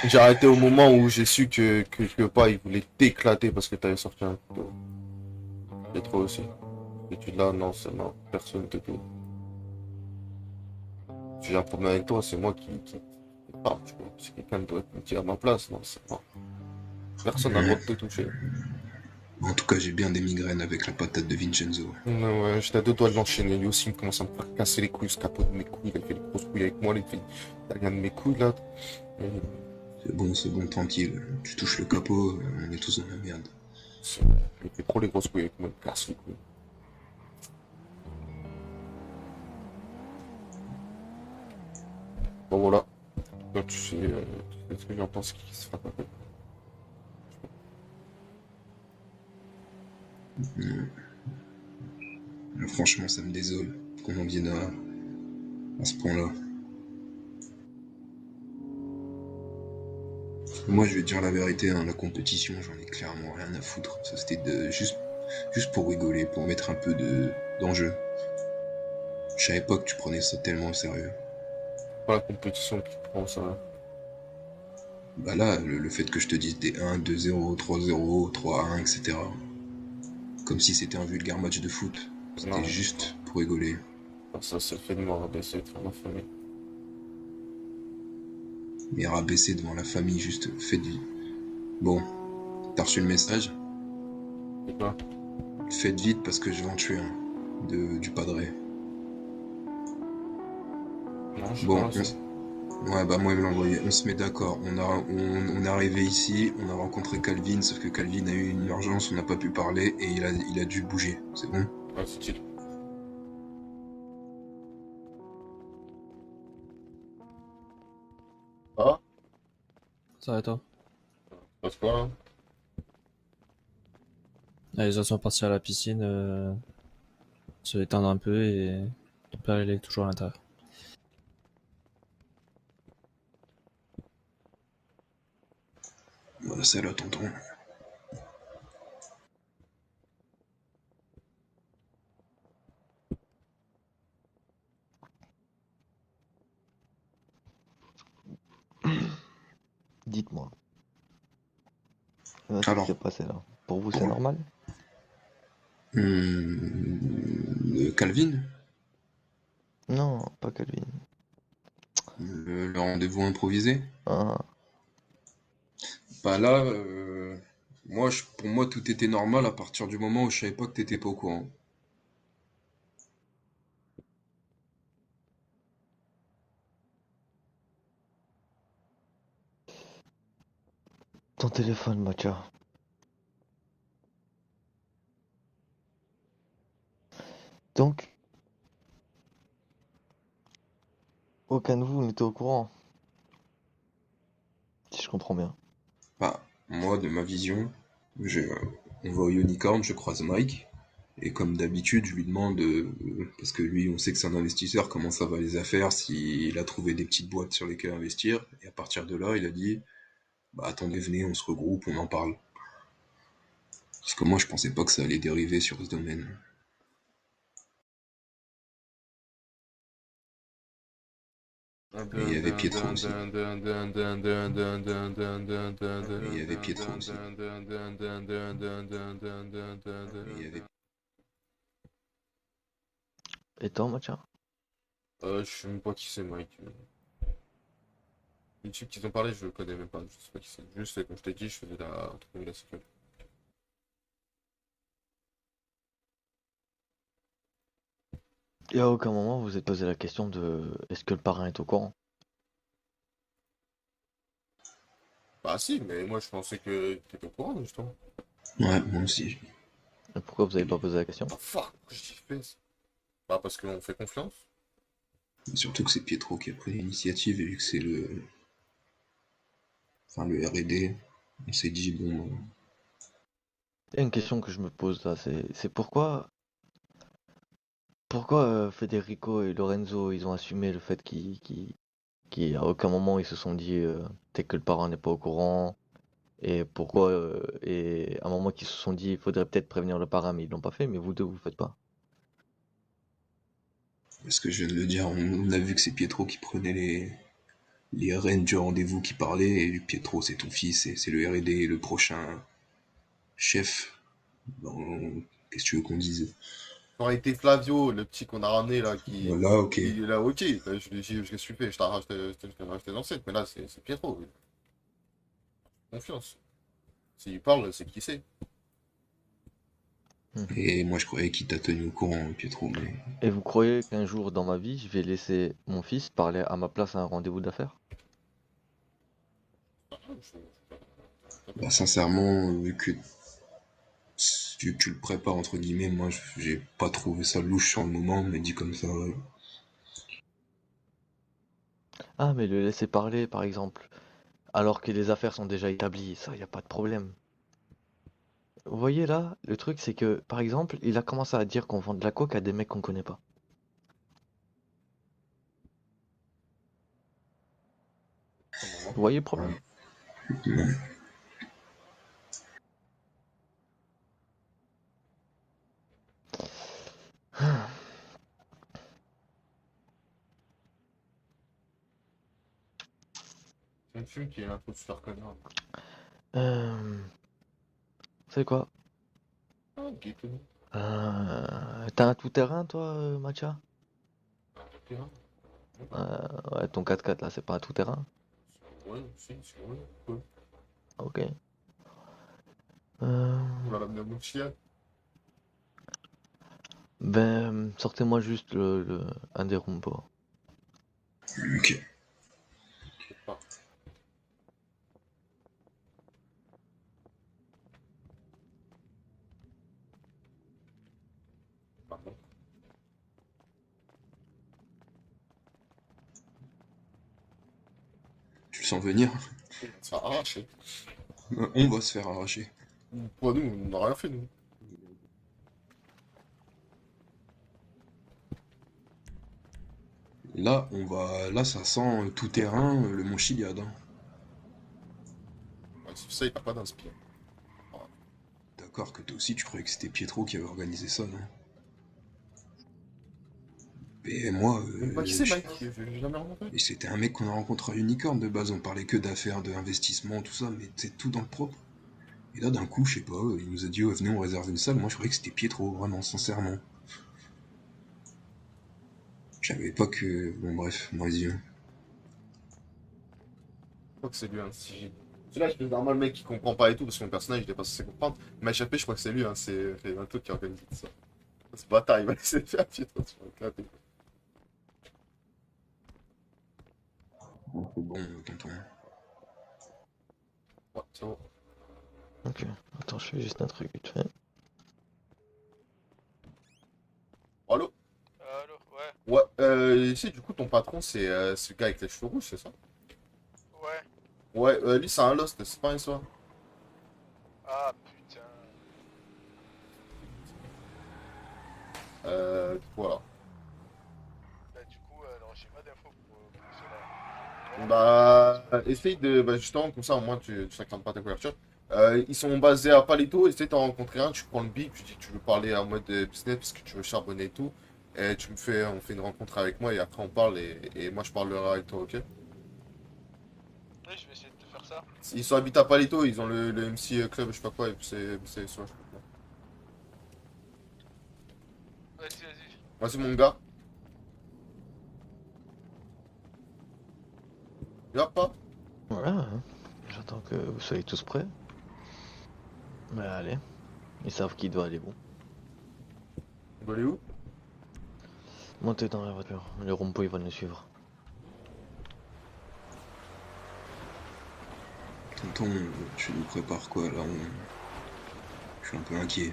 J'ai arrêté au moment où j'ai su que pas, il voulait t'éclater parce que t'avais sorti un couteau. Et trop aussi. Et tu là, non, c'est non, personne te dit. Si j'ai un problème avec toi, c'est moi qui parle, tu vois. Si quelqu'un doit me dire à ma place, non, c'est pas. Personne n'a le droit de te toucher. En tout cas, j'ai bien des migraines avec la patate de Vincenzo. Ouais, j'étais à deux doigts de l'enchaîner. Lui aussi, il commence à me faire casser les couilles, ce capot de mes couilles. Il a fait des grosses couilles avec moi, il a rien de mes couilles là. C'est bon, tranquille. Tu touches le capot, on est tous dans la merde. Il fait trop les grosses couilles avec moi, il me casse les couilles. Bon voilà. Donc tu sais ce que j'en pense qui se fera pas. Franchement, ça me désole qu'on en vienne à ce point-là. Moi, je vais te dire la vérité, hein, la compétition, j'en ai clairement rien à foutre. Ça, c'était juste pour rigoler, pour mettre un peu d'enjeu. Je savais pas que tu prenais ça tellement au sérieux. Pas la compétition qui prend ça. Bah là, le fait que je te dise des 1, 2-0, 3-0, 3-1, etc. Comme si c'était un vulgaire match de foot. C'était juste pour rigoler. Ça, c'est le fait de me rabaisser devant ma famille. Mais rabaisser devant la famille, juste fait de vie. Bon, t'as reçu le message? C'est quoi? Faites vite parce que je vais en tuer un. Du padré. Non, je bon, Ouais, bah moi il me l'a envoyé. On se met d'accord. On est arrivé ici, on a rencontré Calvin, sauf que Calvin a eu une urgence, on n'a pas pu parler et il a dû bouger. C'est bon? Ouais, c'est chill. Ah? Ça va et toi? Passe quoi là? Ah, les autres sont partis à la piscine, se détendre un peu et ton père il est toujours à l'intérieur. Voilà, c'est là, tonton. Dites-moi. Ce qui Alors. s'est passé là. Pour vous, c'est normal? Calvin? Non, pas Calvin. Le rendez-vous improvisé? Ah. Bah là, pour moi tout était normal à partir du moment où je savais pas que t'étais pas au courant. Ton téléphone, Matcha. Donc, aucun de vous n'était au courant. Si je comprends bien. Bah, moi, de ma vision, on va au Unicorn, je croise Mike, et comme d'habitude, je lui demande, parce que lui, on sait que c'est un investisseur, comment ça va les affaires, s'il a trouvé des petites boîtes sur lesquelles investir, et à partir de là, il a dit, bah attendez, venez, on se regroupe, on en parle. Parce que moi, je pensais pas que ça allait dériver sur ce domaine. Mais il y avait Pietro aussi. Il y avait Pietro aussi. Et toi, Matcha? Je sais même pas qui c'est, Mike. Le type qu'ils ont parlé, je le connais même pas. Je sais pas qui c'est. Juste, comme je t'ai dit, je faisais la sécurité. Et à aucun moment vous vous êtes posé la question de est-ce que le parrain est au courant? Bah si, mais moi je pensais que t'étais au courant, justement. Ouais, moi aussi. Et pourquoi vous avez pas posé la question? Ah fuck, pourquoi j'ai fait ça? Bah parce qu'on fait confiance. Surtout que c'est Pietro qui a pris l'initiative et vu que c'est le R&D, on s'est dit bon. Il y a une question que je me pose là, c'est pourquoi Federico et Lorenzo ils ont assumé le fait qu'à aucun moment ils se sont dit peut-être que le parrain n'est pas au courant et pourquoi et à un moment qu'ils se sont dit il faudrait peut-être prévenir le parrain mais ils l'ont pas fait mais vous deux vous le faites pas. Parce que je viens de le dire, on a vu que c'est Pietro qui prenait les rênes du rendez-vous qui parlait, et Pietro c'est ton fils, et c'est le R&D, le prochain chef. Qu'est-ce que tu veux qu'on dise? Ça aurait été Flavio, le petit qu'on a ramené là, qui. Voilà, ok. Il est là, ok. Je lui ai dit, qu'est-ce que tu fais? Je t'ai racheté l'ancêtre, mais là c'est Pietro. Confiance. S'il parle, c'est qui c'est. Et moi je croyais qu'il t'a tenu au courant, Pietro, mais. Et vous croyez qu'un jour dans ma vie je vais laisser mon fils parler à ma place à un rendez-vous d'affaires? Bah, sincèrement, vu que tu le prépares entre guillemets, moi j'ai pas trouvé ça louche sur le moment, mais dit comme ça, ouais. Ah mais le laisser parler par exemple alors que les affaires sont déjà établies, ça y a pas de problème. Vous voyez là, le truc c'est que, par exemple, il a commencé à dire qu'on vend de la coke à des mecs qu'on connaît pas. Vous voyez le problème? C'est un film qui est un peu super connard. Vous savez quoi? Ah, ok, tout. T'as un tout-terrain toi, Matcha? Terrain. Ouais, ton 4x4 là, c'est pas un tout-terrain? Ouais, si, ouais, cool. Ok. On va l'amener à mon chien. Ben, sortez-moi juste un des rompos. Ok. Tu le sens venir? On va se faire arracher. On va se faire arracher. Pour nous, on n'a rien fait, nous. Là, là, ça sent tout terrain, le Mont Chiliad. Hein. Ouais, c'est ça, il part pas d'inspire. D'accord que toi aussi, tu croyais que c'était Pietro qui avait organisé ça, non? Et moi... qui c'est, Mike? J'ai jamais rencontré. Et c'était un mec qu'on a rencontré à Unicorn de base, on parlait que d'affaires, d'investissement, tout ça, mais c'est tout dans le propre. Et là, d'un coup, je sais pas, il nous a dit, venez, on réserve une salle. Moi, je croyais que c'était Pietro, vraiment, sincèrement. Je savais pas que... Bon, bref, moi, vas-y. Je crois que c'est lui, hein. Si... Celui-là, je fais normal, le mec qui comprend pas et tout, parce que mon personnage, il est pas censé comprendre. Il m'a échappé, je crois que c'est lui, hein. C'est Renato qui organise tout ça. Ce bâtard, il va laisser faire Pietro sur le clavier. Bon, c'est bon, tonton. Ouais, c'est bon. Ok, attends, je fais juste un truc vite fait. Allô? Allô, ouais. Ouais, ici, du coup, ton patron, c'est le gars avec les cheveux rouges, c'est ça? Ouais. Ouais, lui, c'est un Lost, c'est pas un soir. Ah, putain. Voilà. Bah, du coup, non, j'ai pas d'infos pour cela. Bah, essaye de. Bah, justement, comme ça, au moins, tu n'acclames pas ta couverture. Ils sont basés à Palito, essaye d'en rencontrer un, tu prends le big, tu dis que tu veux parler en mode business parce que tu veux charbonner et tout. Et on fait une rencontre avec moi et après on parle et moi je parlerai avec toi, ok? Oui, je vais essayer de te faire ça. Ils sont habités à Palito, ils ont le MC Club, je sais pas quoi, et c'est ça, je sais pas quoi. Vas-y, vas-y. Vas-y, mon gars. Y'a pas? Voilà, hein. J'attends que vous soyez tous prêts. Mais allez, ils savent qui doit aller où. On doit aller où? Montez dans la voiture, les rompo ils vont nous suivre. Tonton, tu nous prépares quoi là? Je suis un peu inquiet.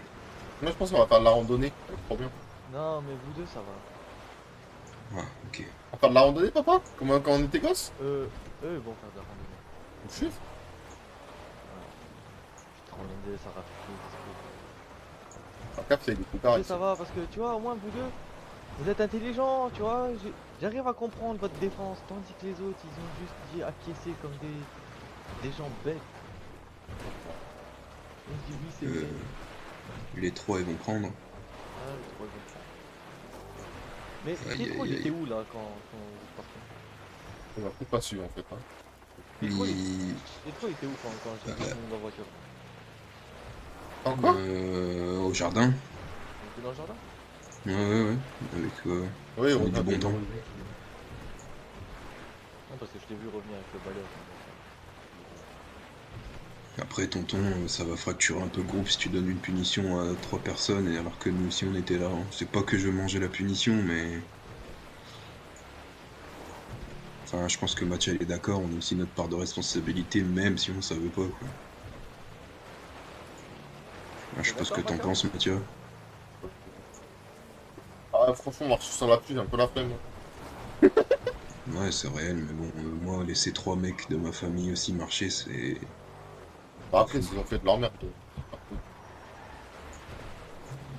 Moi je pense qu'on va faire de la randonnée, trop bien. Non mais vous deux ça va. Ah, ok. On va faire de la randonnée, papa? Comme quand on était gosse? Eux ils vont faire de la randonnée. On suit? Randonnée ça rafraîchit l'esprit. La cap c'est des coups pareils. Ça va parce que tu vois au moins vous deux, vous êtes intelligents, tu vois, j'arrive à comprendre votre défense, tandis que les autres ils ont juste dit acquiescer comme des gens bêtes. On se dit oui c'est vrai. Les trois ils vont prendre. Ah, les trois ils vont prendre. Mais Pietro il était où là quand vous partez? On a pas su en fait. Hein. Pietro il était où quand j'ai mis dans la voiture? Encore? Au jardin. Il était dans le jardin? Ouais. Avec, oui, on avec du bon temps. Non parce que je t'ai vu revenir avec le balai. Après, tonton, ça va fracturer un peu le groupe si tu donnes une punition à 3 personnes, et alors que nous aussi on était là. Hein. C'est pas que je veux manger la punition, mais... Enfin, je pense que Mathieu est d'accord, on a aussi notre part de responsabilité, même si on savait pas, quoi. Ah, je sais pas ce que t'en penses, Mathieu. Ah, franchement, on marche sur la pluie, j'ai un peu la flemme. Ouais, c'est réel, mais bon, moi, laisser 3 mecs de ma famille aussi marcher, c'est... Bah après, ils ont fait de leur merde.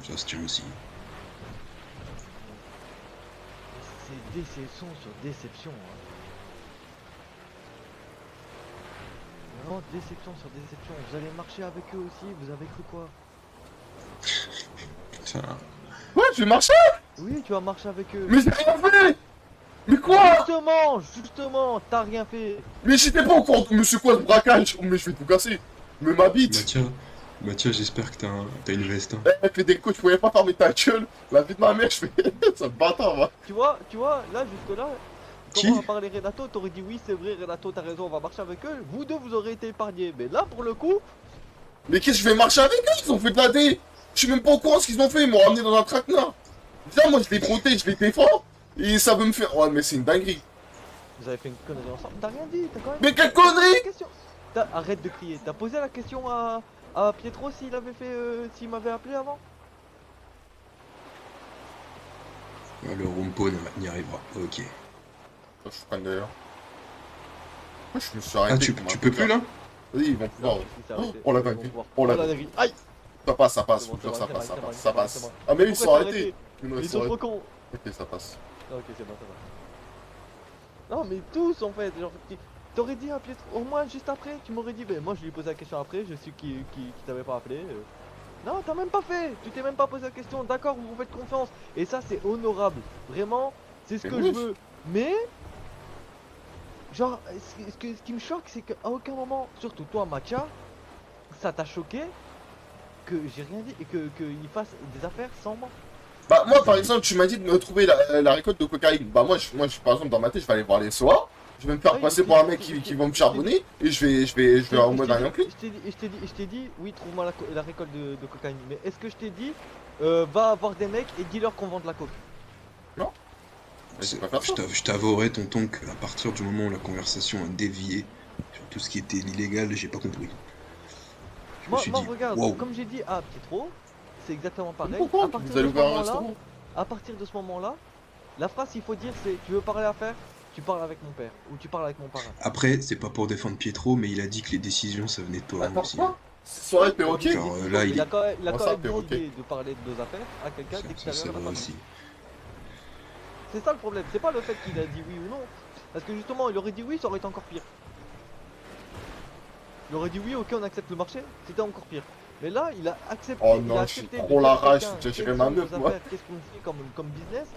Ça se tient aussi. C'est déception sur déception. Hein. Vraiment déception sur déception. Vous allez marcher avec eux aussi, vous avez cru quoi? Putain. Ouais, je vais marcher? Oui, tu vas marcher avec eux. Mais j'ai rien fait! Mais quoi? Justement, t'as rien fait. Mais j'étais pas au courant, mais c'est quoi ce braquage? Mais je vais tout casser. Mais ma bite. Mathieu, j'espère que t'as une veste. Hein. Eh, fais des coups, je pouvais pas fermer ta gueule. La vie de ma mère, je fais. Ça me bâtard, va. Tu vois, là, jusque là, quand on va parler Renato, t'aurais dit oui, c'est vrai, Renato, t'as raison, on va marcher avec eux. Vous deux, vous aurez été épargnés. Mais là, pour le coup. Mais qu'est-ce que je vais marcher avec eux? Ils ont fait de la dé. Je suis même pas au courant de ce qu'ils ont fait. Ils m'ont ramené dans un traquenard. Déjà, moi, je les protège, je les défends. Et ça veut me faire. Ouais, mais c'est une dinguerie. Vous avez fait une connerie ensemble. T'as rien dit, t'as quand même. Mais quelle connerie! Arrête de crier. T'as posé la question à Pietro s'il avait fait. S'il m'avait appelé avant? Le Rumpo n'y arrivera. Ok. Je freine d'ailleurs. Moi, je me suis arrêté. Ah, tu peux plus là? Oui, ils vont pouvoir. On l'a vaincu. On l'a vaincu. Aïe! Ça passe, ça passe. Ça passe, ça passe. Ah, mais ils sont arrêtés. Ils sont trop cons. Ok, ça passe. Ok, c'est bon, ça va. Non, mais tous en fait. Genre, t'aurais dit à Pietro, au moins juste après, tu m'aurais dit, ben moi je lui ai posé la question après, je sais qui t'avait pas appelé. Non, t'as même pas fait. Tu t'es même pas posé la question. D'accord, vous vous faites confiance. Et ça, c'est honorable. Vraiment, c'est ce que je veux. Mais. Genre, ce qui me choque, c'est qu'à aucun moment, surtout toi, Matcha, ça t'a choqué que j'ai rien dit et qu'il fasse des affaires sans moi. Bah, moi, par exemple, tu m'as dit de me trouver la récolte de cocaïne. Bah, moi, par exemple, dans ma tête, je vais aller voir les SOA. Je vais me faire passer pour un mec qui va me charbonner et je vais en mode rien plus. Je t'ai dit, oui, trouve-moi la récolte de cocaïne. Mais est-ce que je t'ai dit, va voir des mecs et dis-leur qu'on vend de la coke? Non. Je t'avouerai, tonton, qu'à partir du moment où la conversation a dévié sur tout ce qui était illégal, j'ai pas compris. Je me suis dit, regarde, wow. comme j'ai dit à Pietro, c'est exactement pareil. À partir de ce moment-là, la phrase qu'il faut dire c'est tu veux parler à faire, tu parles avec mon père ou tu parles avec mon parrain. Après, c'est pas pour défendre Pietro, mais il a dit que les décisions ça venait de toi aussi. Ça aurait été ok. Là, il a quand même demandé de parler de nos affaires à quelqu'un d'extérieur à la aussi. C'est ça le problème, c'est pas le fait qu'il a dit oui ou non. Parce que justement, il aurait dit oui, ça aurait été encore pire. Il aurait dit oui, ok, on accepte le marché, c'était encore pire. Mais là, il a accepté. Oh non, j'ai trop la rage, j'ai géré ma meuf, moi. Qu'est-ce qu'on fait comme business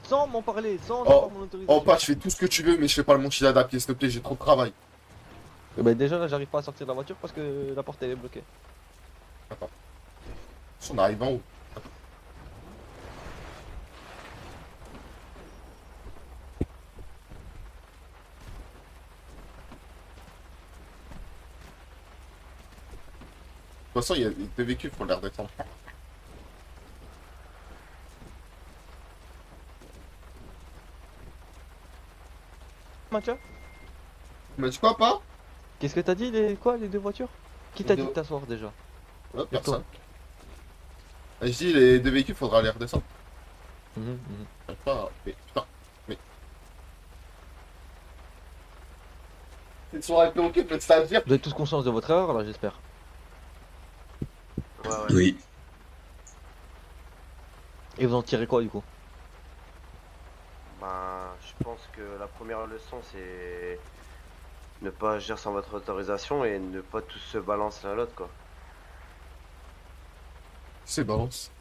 sans m'en parler, sans avoir mon autorisation. Oh, pas, je fais tout ce que tu veux, mais je fais pas le Mochila d'à pied, s'il te plaît, j'ai trop de travail. Et bah, déjà là, j'arrive pas à sortir de la voiture parce que la porte elle est bloquée. Attends. On arrive en haut. De toute façon, il y a deux véhicules pour l'air d'être. Matcha? Tu m'as dit quoi, pas? Qu'est-ce que t'as dit, les deux voitures? Qui t'a dit de t'asseoir déjà? Ouais, personne. Je dis, les deux véhicules, faudra les redescendre. Pas, mais putain, mais. C'est une soirée perroquet, peut-être ça à dire. Vous avez tous conscience de votre erreur là, j'espère. Ouais. Oui. Et vous en tirez quoi du coup? Ben, je pense que la première leçon c'est ne pas agir sans votre autorisation et ne pas tous se balancer l'un l'autre quoi. C'est balance.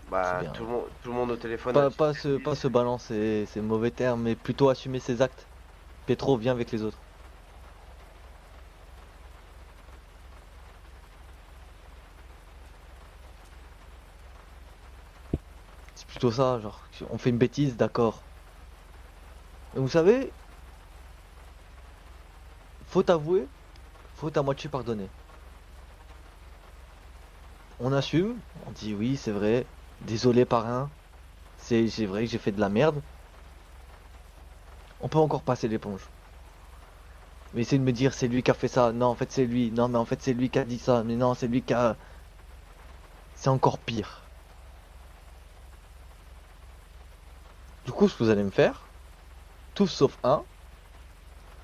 Bah tout le monde au téléphone. Pas se balancer, c'est mauvais terme, mais plutôt assumer ses actes. Pietro, viens avec les autres. C'est plutôt ça, genre, on fait une bêtise, d'accord. Et vous savez, faut avouer, faut à moitié pardonner. On assume, on dit oui, c'est vrai, désolé parrain, c'est vrai que j'ai fait de la merde. On peut encore passer l'éponge. Mais essayer de me dire c'est lui qui a fait ça, non en fait c'est lui, non mais en fait c'est lui qui a dit ça, mais non c'est lui qui a... C'est encore pire. Du coup ce que vous allez me faire, tous sauf un,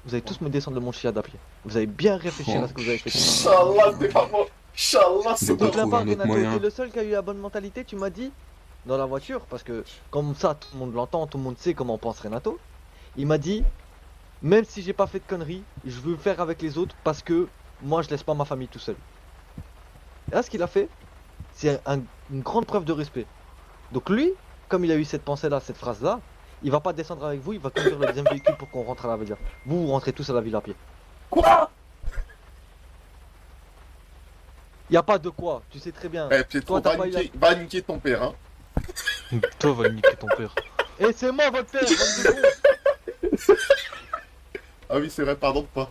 vous allez tous me descendre de mon chien à pied. Vous allez bien réfléchir à ce que vous avez fait. Inch'Allah, t'es pas moi. Inch'Allah, c'est donc la part Renato, t'es le seul qui a eu la bonne mentalité, tu m'as dit, dans la voiture, parce que comme ça tout le monde l'entend, tout le monde sait comment pense Renato. Il m'a dit, même si j'ai pas fait de conneries, je veux le faire avec les autres parce que moi je laisse pas ma famille tout seul. Et là ce qu'il a fait, c'est une grande preuve de respect. Donc lui, comme il a eu cette pensée là, cette phrase là, il va pas descendre avec vous, il va conduire le deuxième véhicule pour qu'on rentre à la villa. Vous rentrez tous à la ville à pied. Quoi? Y a pas de quoi, tu sais très bien. Eh Pietro, va niquer ton père, hein. Toi va niquer ton père. Et c'est moi votre père, Ah oui, c'est vrai, pardon, pas.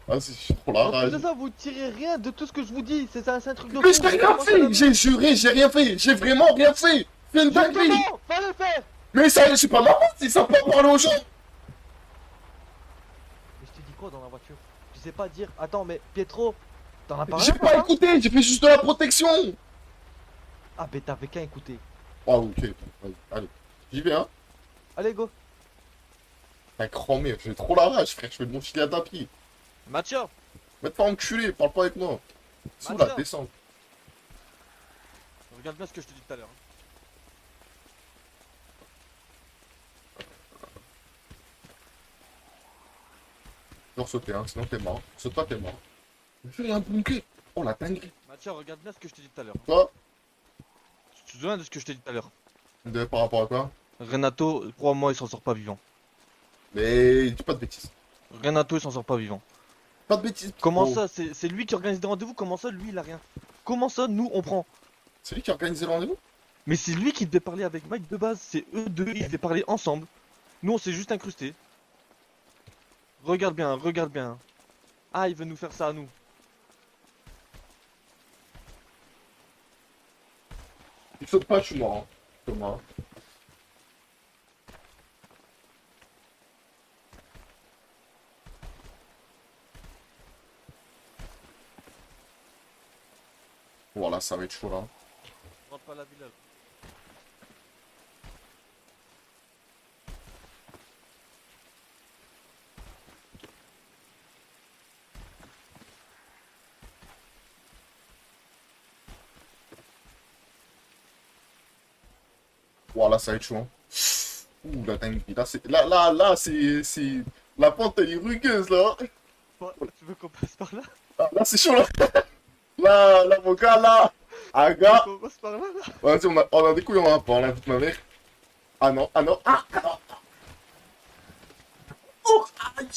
Ah, c'est trop la rage. C'est ça, vous tirez rien de tout ce que je vous dis, c'est un truc de fou. Mais j'ai rien fait, j'ai juré, j'ai rien fait, j'ai vraiment rien fait. C'est une dinguerie. Fallait le faire. Mais ça, c'est pas marrant, si ça peut parler aux gens. Mais je t'ai dit quoi dans la voiture? Tu sais pas dire, attends mais Pietro, t'en as parlé? J'ai pas écouté, j'ai fait juste de la protection. Ah, ben t'avais qu'à écouter. Ah, ok. Vas-y, allez. J'y vais, hein. Allez, go. T'as cramé, j'ai trop la rage, frère. Je fais de mon filet à tapis. Mathieu. Va te faire enculer, parle pas avec moi. Sous la descente. Regarde bien ce que je te dis tout à l'heure. Genre sauter, hein, sinon t'es mort. Saute pas, t'es mort. Je fais un bunker. Oh la dinguerie. Mathieu, regarde bien ce que je te dis tout à l'heure. Quoi? Tu te souviens de ce que je t'ai dit tout à l'heure? Par rapport à quoi? Renato, crois-moi, il s'en sort pas vivant. Mais dis pas de bêtises. Renato, il s'en sort pas vivant. Pas de bêtises. Comment Oh. ça? C'est lui qui organise des rendez-vous? Comment ça, lui, il a rien? Comment ça, nous, on prend? C'est lui qui a organisé le rendez-vous? Mais c'est lui qui devait parler avec Mike de base. C'est eux deux, ils devaient parler ensemble. Nous, on s'est juste incrustés. Regarde bien, regarde bien. Ah, il veut nous faire ça à nous. Il saute pas, je suis mort. Hein. Je suis mort. Voilà, ça va être chaud là. Rentre pas à la villa. Voilà, ça va être chaud. Hein. Ouh, la dinguerie. Là, c'est... La pente, elle est rugueuse, là. Tu veux qu'on passe par là? Ah, là, c'est chaud, là. Là, mon gars, là. Ah, gars. On passe par là, là. Vas-y, on a des couilles, on a pas, on invite ma mère. Ah non, ah non, ah non. Oh, aïe.